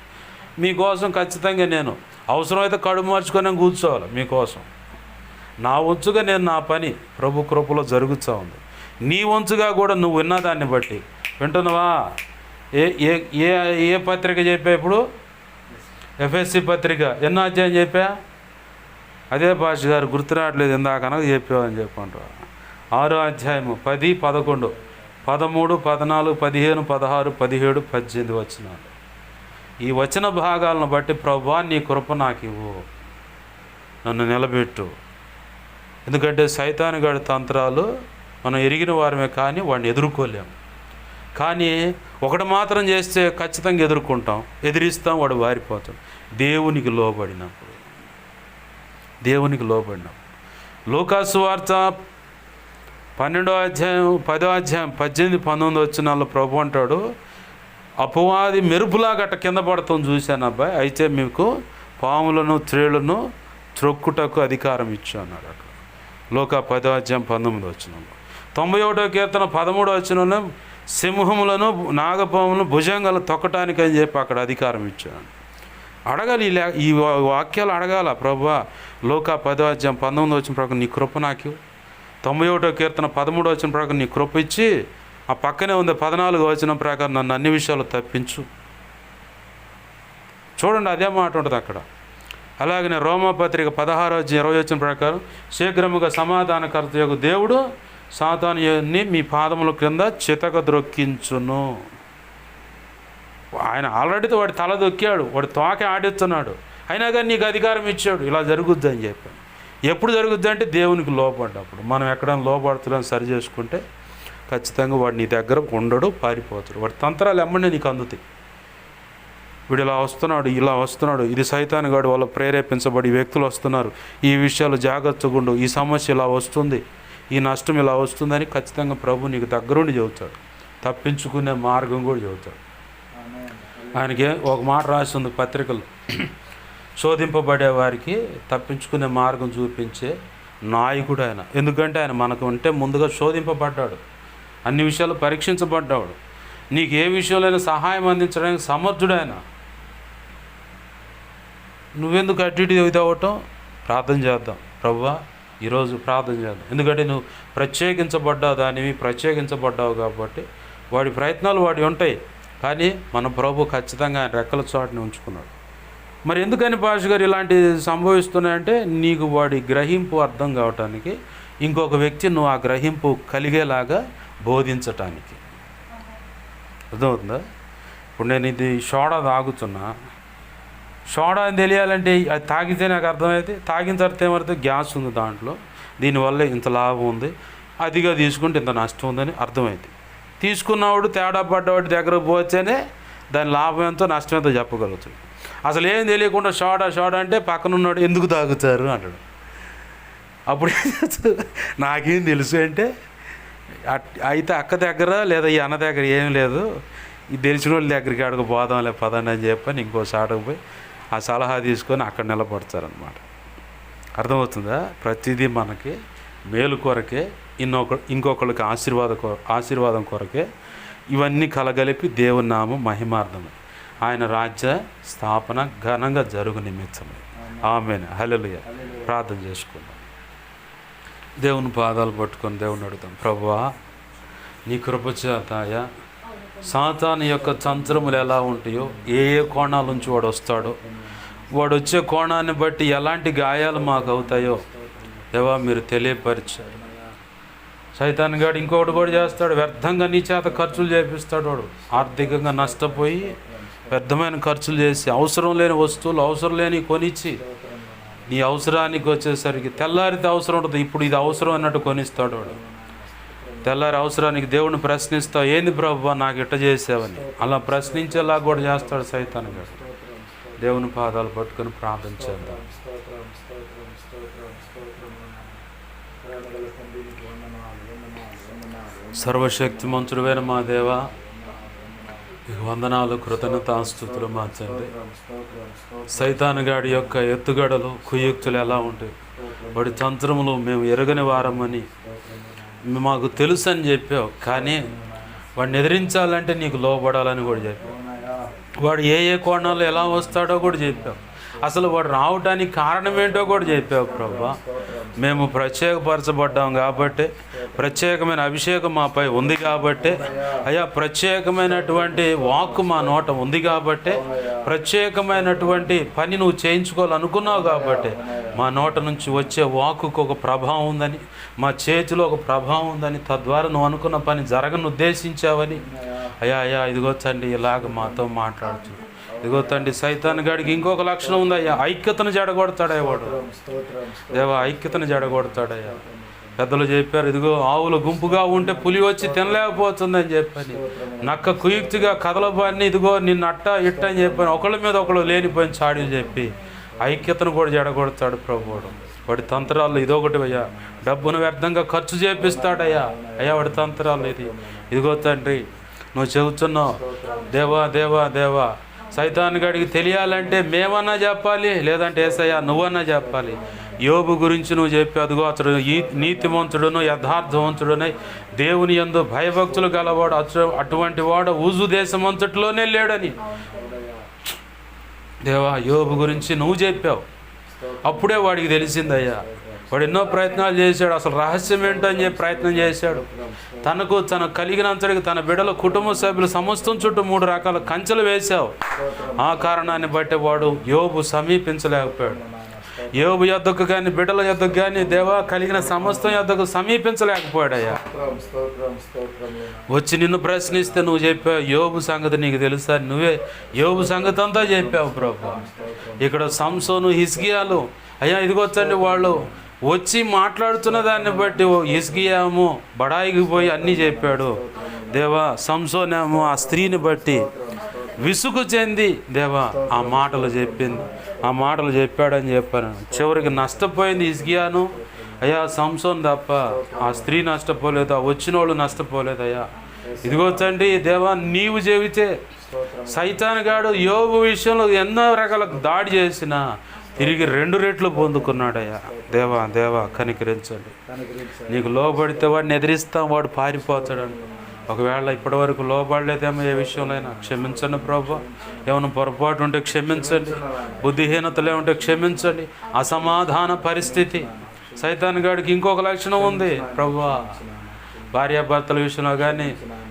మీకోసం ఖచ్చితంగా నేను అవసరమైతే కడుపు మార్చుకొని కూర్చోవాలి మీకోసం. నా వంచుగా నేను నా పని ప్రభు కృపలో జరుగుతూ ఉంది. నీ వంచుగా కూడా నువ్వు విన్నదాన్ని బట్టి వింటున్నావా? ఏ ఏ ఏ ఏ పత్రిక చెప్పా ఇప్పుడు? ఎఫ్ఎస్సి పత్రిక ఎన్నో అధ్యాయం చెప్పా? అదే భాష గారు గుర్తురావట్లేదు, ఇందాకనగా చెప్పావని చెప్పంటారు. 6వ అధ్యాయము 10, 11, 13, 14, 15, 16, 17, 18 వచనాలు. ఈ వచన భాగాలను బట్టి ప్రభువా నీ కృప నాకు ఇవ్వు, నన్ను నిలబెట్టు. ఎందుకంటే సైతాను గాడి తంత్రాలు మనం ఎరిగిన వారమే, కానీ వాడిని ఎదుర్కోలేము. కానీ ఒకటి మాత్రం చేస్తే ఖచ్చితంగా ఎదుర్కొంటాం, ఎదిరిస్తాం, వాడు వారిపోతాడు. దేవునికి లోబడినప్పుడు లూకాసు వార్త 12వ అధ్యాయం 10వ అధ్యాయం 18, 19 వచనాల్లో ప్రభు అంటాడు, అపవాది మెరుపులా గట్ట కింద పడతాం చూశాను అబ్బాయి, అయితే మీకు పాములను త్రేళ్లను త్రొక్కుటకు అధికారం ఇచ్చాను అన్నాడు. అక్కడ లూకా 10వ అధ్యాయం 19 వచనంలో. 91వ కీర్తన 13వ వచనంలో సింహములను నాగపాములను భుజంగాలు తొక్కటానికి అని చెప్పి అక్కడ అధికారం ఇచ్చాను. అడగాలి, ఈ వాక్యాలు అడగాల. ప్రభువా లూకా 10వ అధ్యాయం 19 వచ్చిన ప్రకారం నీ కృప నాకు. 91వ కీర్తన 13 వచ్చిన ప్రకారం నీ కృప ఇచ్చి, ఆ పక్కనే ఉంది 14 వచ్చిన ప్రకారం నన్ను అన్ని విషయాలు తప్పించు. చూడండి, అదే మాట ఉంటుంది అక్కడ. అలాగనే రోమాపత్రిక 16వ అధ్యాయం 20 వచ్చిన ప్రకారం శీఘ్రముగా సమాధానకర్త యొక్క దేవుడు సాతానుని మీ పాదముల క్రింద చితక ద్రొక్కించును. ఆయన ఆల్రెడీ వాడి తల దొక్కాడు, వాడి తోక ఆడిస్తున్నాడు, అయినా కానీ నీకు అధికారం ఇచ్చాడు. ఇలా జరుగుద్ది అని చెప్పాను. ఎప్పుడు జరుగుద్ది అంటే దేవునికి లోపడ్డప్పుడు. మనం ఎక్కడైనా లోపడుతున్నాం సరి చేసుకుంటే ఖచ్చితంగా వాడు నీ దగ్గర ఉండడు, పారిపోతాడు. వాడి తంత్రాలు ఎమ్మడే నీకు అందుతాయి. వీడు ఇలా వస్తున్నాడు, ఇది సైతాను గాడి వల్ల ప్రేరేపించబడి వ్యక్తులు వస్తున్నారు, ఈ విషయాలు జాగ్రత్తగా ఉండు, ఈ సమస్య ఇలా వస్తుంది, ఈ నష్టం ఇలా వస్తుందని ఖచ్చితంగా ప్రభు నీకు దగ్గరుండి చెబుతాడు. తప్పించుకునే మార్గం కూడా చెబుతాడు. ఆయనకి ఒక మాట రాసింది పత్రికలు, శోధింపబడే వారికి తప్పించుకునే మార్గం చూపించే నాయకుడు ఆయన. ఎందుకంటే ఆయన మనకు ఉంటే ముందుగా శోధింపబడ్డాడు, అన్ని విషయాలు పరీక్షించబడ్డాడు. నీకు ఏ విషయంలో సహాయం అందించడానికి సమర్థుడు ఆయన. నువ్వెందుకు అటు ఇటు ఇది అవ్వటం? ప్రార్థన చేద్దాం. ప్రభువా ఈరోజు ప్రార్థన చేద్దాం. ఎందుకంటే నువ్వు ప్రత్యేకించబడ్డావు కాబట్టి వాడి ప్రయత్నాలు వాడి ఉంటాయి, కానీ మన ప్రభు ఖచ్చితంగా ఆయన రెక్కల చోటుని ఉంచుకున్నాడు. మరి ఎందుకని భాష గారు ఇలాంటివి సంభవిస్తున్నాయంటే నీకు వాడి గ్రహింపు అర్థం కావటానికి, ఇంకొక వ్యక్తి నువ్వు ఆ గ్రహింపు కలిగేలాగా బోధించటానికి. అర్థమవుతుందా? ఇప్పుడు నేను ఇది సోడా తాగుతున్నా, సోడా అని తెలియాలంటే అది తాగితే నాకు అర్థమైతే, తాగిన తర్వాత ఏమవుతుంది? గ్యాస్ ఉంది దాంట్లో, దీనివల్ల ఇంత లాభం ఉంది, అదిగా తీసుకుంటే ఇంత నష్టం ఉందని అర్థమైంది. తీసుకున్నవాడు తేడా పడ్డవాడి దగ్గరకు పోతేనే దాని లాభం ఎంతో నష్టం ఎంతో చెప్పగలుగుతుంది. అసలు ఏం తెలియకుండా సోడా అంటే పక్కనున్నాడు ఎందుకు తాగుతారు అంటాడు. అప్పుడు నాకేం తెలుసు అంటే, అయితే అక్క దగ్గర లేదా ఈ అన్న దగ్గర ఏం లేదు, ఈ తెలిసిన వాళ్ళ దగ్గరికి ఆడకు పోదాంలే పదండి అని చెప్పని ఇంకో సాటకు పోయి ఆ సలహా తీసుకొని అక్కడ నిలబడతారనమాట. అర్థమవుతుందా? ప్రతిదీ మనకి మేలు కొరకే, ఇంకొకళ్ళకి ఆశీర్వాదం కొరకే ఇవన్నీ కలగలిపి దేవుని నామం మహిమార్థమే, ఆయన రాజ్య స్థాపన ఘనంగా జరుగు నిమిత్తమే. ఆమేన్. హల్లెలూయా. ప్రార్థన చేసుకుందాం. దేవుని పాదాలు పట్టుకొని దేవుని అడుగుతాం. ప్రభువా నీ కృపచేతాయ సాతాను యొక్క తంత్రములు ఎలా ఉంటాయో, ఏ కోణాల నుంచి వాడు వస్తాడో, వాడు వచ్చే కోణాన్ని బట్టి ఎలాంటి గాయాలు మాకు అవుతాయో దేవా మీరు తెలియపరిచారు. సైతాన్ గాడు ఇంకొకటి కూడా చేస్తాడు, వ్యర్థంగా నీ చేత ఖర్చులు చేపిస్తాడు. వాడు ఆర్థికంగా నష్టపోయి వ్యర్థమైన ఖర్చులు చేసి అవసరం లేని వస్తువులు అవసరం లేని కొనిచ్చి నీ అవసరానికి వచ్చేసరికి తెల్లారితే అవసరం ఉంటుంది, ఇప్పుడు ఇది అవసరం అన్నట్టు కొనిస్తాడు వాడు. తెల్లారి అవసరానికి దేవుడిని ప్రశ్నిస్తావు, ఏంది ప్రభువా నాకు ఇట్ట చేసావని, అలా ప్రశ్నించేలా కూడా చేస్తాడు సైతాన్ గాడు. దేవుని పాదాలు పట్టుకొని ప్రార్థన చేద్దాం. సర్వశక్తిమంతుడైన మా దేవా, మీకు వందనాలు, కృతజ్ఞతాస్తుతులు మా తండ్రి. సైతాను గాడి యొక్క ఎత్తుగడలు, కుయుక్తులు ఎలా ఉంటాయి, వాడి తంత్రములు మేము ఎరగని వారమని మాకు తెలుసు అని చెప్పావు. కానీ వాడిని ఎదిరించాలంటే నీకు లోబడాలని కూడా చెప్పావు. వాడు ఏ ఏ కోణాల్లో ఎలా వస్తాడో కూడా చెప్పావు. అసలు వాడు రావడానికి కారణం ఏంటో కూడా చెప్పావు ప్రభా. మేము ప్రత్యేకపరచబడ్డాం కాబట్టి, ప్రత్యేకమైన అభిషేకం మాపై ఉంది కాబట్టి అయ్యా, ప్రత్యేకమైనటువంటి వాక్కు మా నోట ఉంది కాబట్టి, ప్రత్యేకమైనటువంటి పని నువ్వు చేయించుకోవాలనుకున్నావు కాబట్టి మా నోట నుంచి వచ్చే వాక్కుకు ఒక ప్రభావం ఉందని, మా చేతిలో ఒక ప్రభావం ఉందని, తద్వారా నువ్వు అనుకున్న పని జరగను ఉద్దేశించావని అయ్యా అయ్యా ఇదిగో తండ్రి ఇలాగ మాతో మాట్లాడుతున్నావు. ఇదిగో తండ్రి సైతాన్ గాడికి ఇంకొక లక్షణం ఉందయ్యా, ఐక్యతను జడగొడతాడయ్యా వాడు. దేవా, ఐక్యతను జడగొడతాడయ్యా. పెద్దలు చెప్పారు, ఇదిగో ఆవులు గుంపుగా ఉంటే పులి వచ్చి తినలేకపోతుందని చెప్పని, నక్క కుయుక్తిగా కదలబాన్ని ఇదిగో నిన్ను అట్ట ఇట్ట అని చెప్పని ఒకళ్ళ మీద ఒకళ్ళు లేనిపోయిన చాడీలు చెప్పి ఐక్యతను కూడా జడగొడతాడు ప్రభువుడు. వాడి తంత్రాలు ఇదొకటి అయ్యా. డబ్బును వ్యర్థంగా ఖర్చు చేపిస్తాడయ్యా. అయ్యా వాడి తంత్రాలు ఇదిగో తండ్రి నువ్వు చెబుతున్నావు. దేవా దేవా దేవా, సైతాన్ గడికి తెలియాలంటే మేమన్నా చెప్పాలి, లేదంటే యేసయ్యా నువ్వన్నా చెప్పాలి. యోబు గురించి నువ్వు చెప్పి అదిగో అతడు నీతిమంతుడును యథార్థవంతుడునై దేవుని యందు భయభక్తులు గలవాడు, అటువంటి వాడు ఊజు దేశమంతటిలోనే లేడని దేవా యోబు గురించి నువ్వు చెప్పావు. అప్పుడే వాడికి తెలిసిందయ్యా. వాడు ఎన్నో ప్రయత్నాలు చేశాడు, అసలు రహస్యం ఏంటో అని చెప్పి ప్రయత్నం చేశాడు. తనకు కలిగినంతటికి తన బిడ్డల కుటుంబ సభ్యులు సమస్తం చుట్టూ 3 రకాల కంచెలు వేశావు. ఆ కారణాన్ని బట్టి వాడు యోబు సమీపించలేకపోయాడు. యోబు యొద్దకు కానీ బిడ్డల యొద్దకు కానీ దేవా కలిగిన సమస్తం యొద్దకు సమీపించలేకపోయాడయ్యా. వచ్చి నిన్ను ప్రశ్నిస్తే నువ్వు చెప్పావు యోబు సంగతి నీకు తెలుసా, నువ్వే యోబు సంగతి అంతా చెప్పావు ప్రభు. ఇక్కడ సంసోను హిజ్కియాలు అయ్యా ఇదిగొచ్చండి, వాళ్ళు వచ్చి మాట్లాడుతున్న దాన్ని బట్టి హిజ్కియాము బడాయికి పోయి అన్నీ చెప్పాడు. దేవా సంసోనేమో ఆ స్త్రీని బట్టి విసుగు చెంది దేవా ఆ మాటలు చెప్పాడని చెప్పాను. చివరికి నష్టపోయింది హిజ్కియాను అయ్యా, సంసోన్ తప్ప ఆ స్త్రీ నష్టపోలేదు, ఆ వచ్చిన వాళ్ళు నష్టపోలేదయ్యా. ఇదిగో తండ్రి దేవా, నీవు చెబితే సైతాన్ గాడు యోబు విషయంలో ఎన్నో రకాల దాడి చేసినా తిరిగి 2 రెట్లు పొందుకున్నాడయ్యా. దేవా దేవా కనికరించండి. నీకు లోబడితే వాడిని ఎదిరిస్తాం, వాడు పారిపోతాడంట. ఒకవేళ ఇప్పటివరకు లోబడలేదేమో ఏ విషయంలో క్షమించండి ప్రభు. ఏమైనా పొరపాటు ఉంటే క్షమించండి, బుద్ధిహీనతలే ఉంటే క్షమించండి. అసమాధాన పరిస్థితి. సైతాన్ గాడికి ఇంకొక లక్షణం ఉంది ప్రభువా, భార్యాభర్తల విషయంలో కానీ,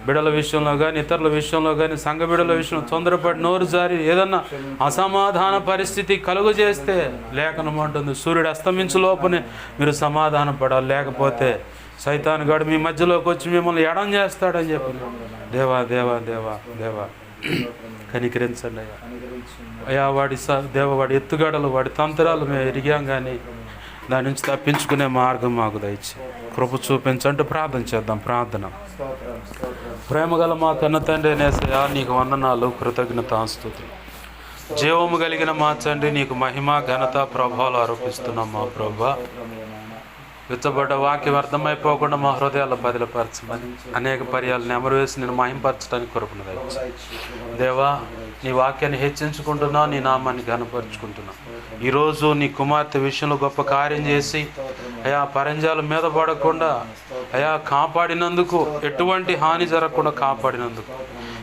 బిడల విషయంలో కానీ, ఇతరుల విషయంలో కానీ, సంఘ బిడల విషయంలో తొందరపడి నోరు జారి ఏదన్నా అసమాధాన పరిస్థితి కలుగు చేస్తే లేఖనం అంటుంది సూర్యుడు అస్తమించు లోపనే మీరు సమాధాన పడాలి, లేకపోతే సైతాన్ గాడు మీ మధ్యలోకి వచ్చి మిమ్మల్ని ఎడం చేస్తాడని చెప్పి. దేవా దేవా దేవా దేవా కనికరించండి అయ్యా. అయ్యా వాడి ఎత్తుగడలు, వాడి తంత్రాలు మేము ఎరిగాం, కానీ దాని నుంచి తప్పించుకునే మార్గం మాకు దయచి కృప చూపించంటూ ప్రార్థన చేద్దాం. ప్రార్థన. ప్రేమగల మా కన్న తండ్రి నేసయ్యా, నీకు వందనాలు, కృతజ్ఞతాస్తుతులు. జీవము కలిగిన మా తండ్రి, నీకు మహిమ ఘనత ప్రభావాలు ఆరోపిస్తున్నాం మా ప్రభా. విచ్చబడ్డ వాక్యం అర్థమైపోకుండా మా హృదయాల్లో బదిలపరచమని అనేక పర్యాలు నెమరు వేసి నేను మహింపరచడానికి కొరకును దయచి. దేవా, నీ వాక్యాన్ని హెచ్చించుకుంటున్నా, నీ నామాన్ని ఘనపరుచుకుంటున్నా. ఈరోజు నీ కుమార్తె విషయంలో గొప్ప కార్యం చేసి అయా పరంజాల మీద పడకుండా అయా కాపాడినందుకు, ఎటువంటి హాని జరగకుండా కాపాడినందుకు,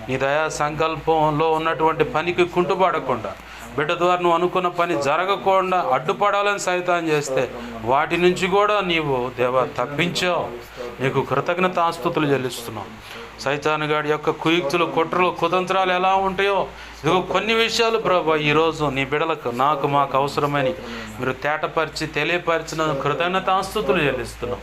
నీ దయా సంకల్పంలో ఉన్నటువంటి పనికి కుంటుపడకుండా, బిడ్డ ద్వారా నువ్వు అనుకున్న పని జరగకుండా అడ్డుపడాలని సైతాన్ చేస్తే వాటి నుంచి కూడా నీవు దేవా తప్పించావు. నీకు కృతజ్ఞతాస్తుతులు చెల్లిస్తున్నావు. సైతాన్ గాడి యొక్క కుయుక్తులు, కుట్రలు, కుతంత్రాలు ఎలా ఉంటాయో ఇదిగో కొన్ని విషయాలు ప్రభా ఈరోజు నీ బిడలకు, మాకు అవసరమని మీరు తేటపరిచి తెలియపరిచిన కృతజ్ఞతాస్తుతులు చెల్లిస్తున్నాం.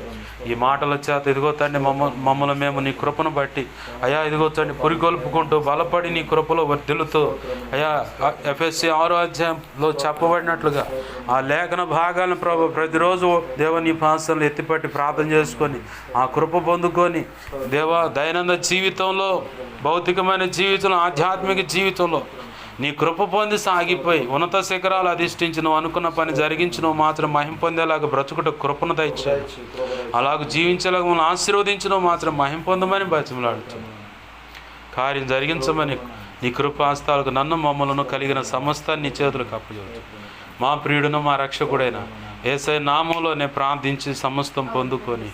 ఈ మాటల చేత ఇదిగో తండ్రి మమ్మల్ని మేము నీ కృపను బట్టి అయా ఇదిగో తండ్రి పురికొల్పుకుంటూ బలపడి నీ కృపలో వర్ధిల్లుతూ అయా ఎఫ్ఎస్సి 6వ అధ్యాయంలో చెప్పబడినట్లుగా ఆ లేఖన భాగాలను ప్రభు ప్రతిరోజు దేవని పాసనలు ఎత్తిపట్టి ప్రార్థన చేసుకొని ఆ కృప పొందుకొని దేవా దైనందిన జీవితంలో, భౌతికమైన జీవితంలో, ఆధ్యాత్మిక జీవితంలో నీ కృప పొంది సాగిపోయి ఉన్నత శిఖరాలు అధిష్ఠించి నువ్వు అనుకున్న పని జరిగించి నువ్వు మాత్రం మహిమ పొందేలాగా బ్రతుకుట కృపను దయచేయి. అలాగ జీవించేలాగా మనం ఆశీర్వదించి నువ్వు మాత్రం మహిమ పొందమని బతిమలాడుతున్నావు. కార్యం జరిగించమని నీ కృపాస్తాలకు నన్ను మమ్మలను కలిగిన సమస్తాన్ని నీ చేతులకు అప్పచెబుతూ మా ప్రియుడును మా రక్షకుడైన యేసయ్య నామంలో నేను ప్రార్థించి సమస్తం పొందుకొని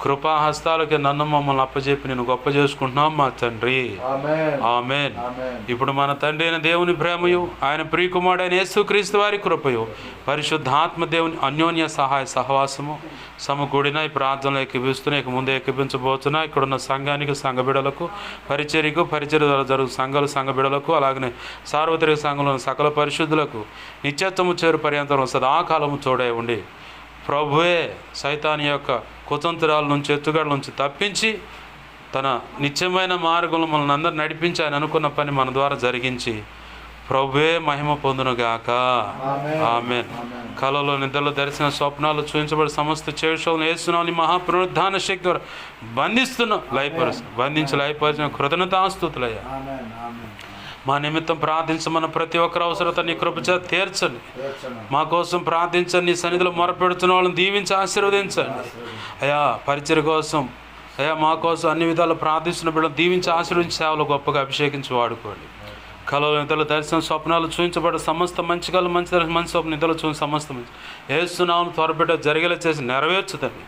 కృపాహస్తాలకి నన్ను మమ్మల్ని అప్పచెప్పి నేను గొప్ప చేసుకుంటున్నాం మా తండ్రి. ఆమేన్. ఇప్పుడు మన తండ్రి అయిన దేవుని ప్రేమయు ఆయన ప్రియకుమారుడైన యేసుక్రీస్తు వారి కృపయు పరిశుద్ధాత్మ దేవుని అన్యోన్య సహాయ సహవాసము సమకూడిన ఈ ప్రార్థనలు ఎక్కిపిస్తున్నా, ఇక ముందే ఎక్కిపించబోతున్నా. ఇక్కడున్న సంఘానికి, సంఘ బిడలకు, పరిచర్య జరుగు సంఘ బిడలకు, అలాగనే సార్వత్రిక సంఘంలో సకల పరిశుద్ధులకు నిత్యత్వము చేరు పర్యంతరం సదాకాలము తోడే ఉండి ప్రభువే సైతాని యొక్క కుతంత్రాల నుంచి, ఎత్తుగడల నుంచి తప్పించి తన నిత్యమైన మార్గంలో మనల్ని అందరూ నడిపించి ఆయన అనుకున్న పని మన ద్వారా జరిగించి ప్రభువే మహిమ పొందునుగాక. ఆమేన్. కలలో, నిద్రలో, దర్శన, స్వప్నాలు చూపించబడి సమస్త చేషులను యేసునామమున మహాపునరుద్ధాన శక్తి ద్వారా బంధిస్తున్నాం. బంధించి లయపరిచిన కృతజ్ఞతాస్తుతులయ్యా. మా నిమిత్తం ప్రార్థించమన్న ప్రతి ఒక్కరి అవసరత నీ కృపచే తీర్చండి. మా కోసం ప్రార్థించండి. నీ సన్నిధిలో మొరపెడుతున్న వాళ్ళని దీవించి ఆశీర్వదించండి అయ్యా. పరిచర్య కోసం అయ్యా, మా కోసం అన్ని విధాలు ప్రార్థిస్తున్న బిడ్డలు దీవించి ఆశీర్వదించి సేవలు గొప్పగా అభిషేకించి వాడుకోండి. కళలు, నిధులు, దర్శనం, స్వప్నాలు చూపించబడ్డ సమస్త మంచి కళలు, మంచి స్వప్న నిధులు చూసి సమస్త మంచి యేసునామమున త్వరపెట్ట జరిగేలా చేసి నెరవేర్చుతండి.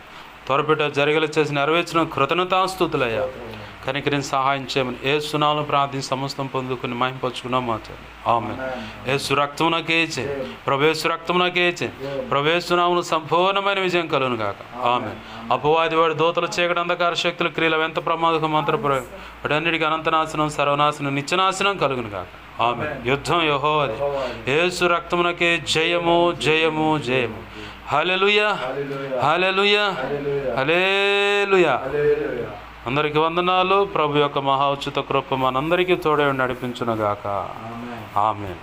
త్వరపెట్ట జరిగేలా చేసి నెరవేర్చిన కృతజ్ఞతాస్తుతులయ్యా. కనికరిని సహాయం చేయమని యేసునామమున ప్రార్థించి సమస్తం పొందుకుని మహింపరచుకున్నాం మా తండ్రి. ఆమేన్. యేసు రక్తము నాకే ఇచ్చే, ప్రవేశ రక్తము నాకే ఇచ్చే, ప్రవేశనామమున సంపూర్ణమైన విజయం కలుగును గాక. ఆమేన్. అపవాది వాడి దూతల చీకటి, అంధకార శక్తుల క్రియలు ఎంత ప్రమాదక మంత్రప్రయోగం వాటన్నిటికీ అనంతనాశనం, సర్వనాశనం, నిత్యనాశనం కలుగును గాక. ఆమేన్. యుద్ధం యెహోవాది. యేసు రక్తమునకే జయము, జయము, జయము. హల్లెలూయా, హల్లెలూయా, హల్లెలూయా. అందరికీ వందనాలు. ప్రభు యొక్క మహా ఉచిత కృప మనందరికీ తోడే నడిపించునుగాక. ఆమేన్.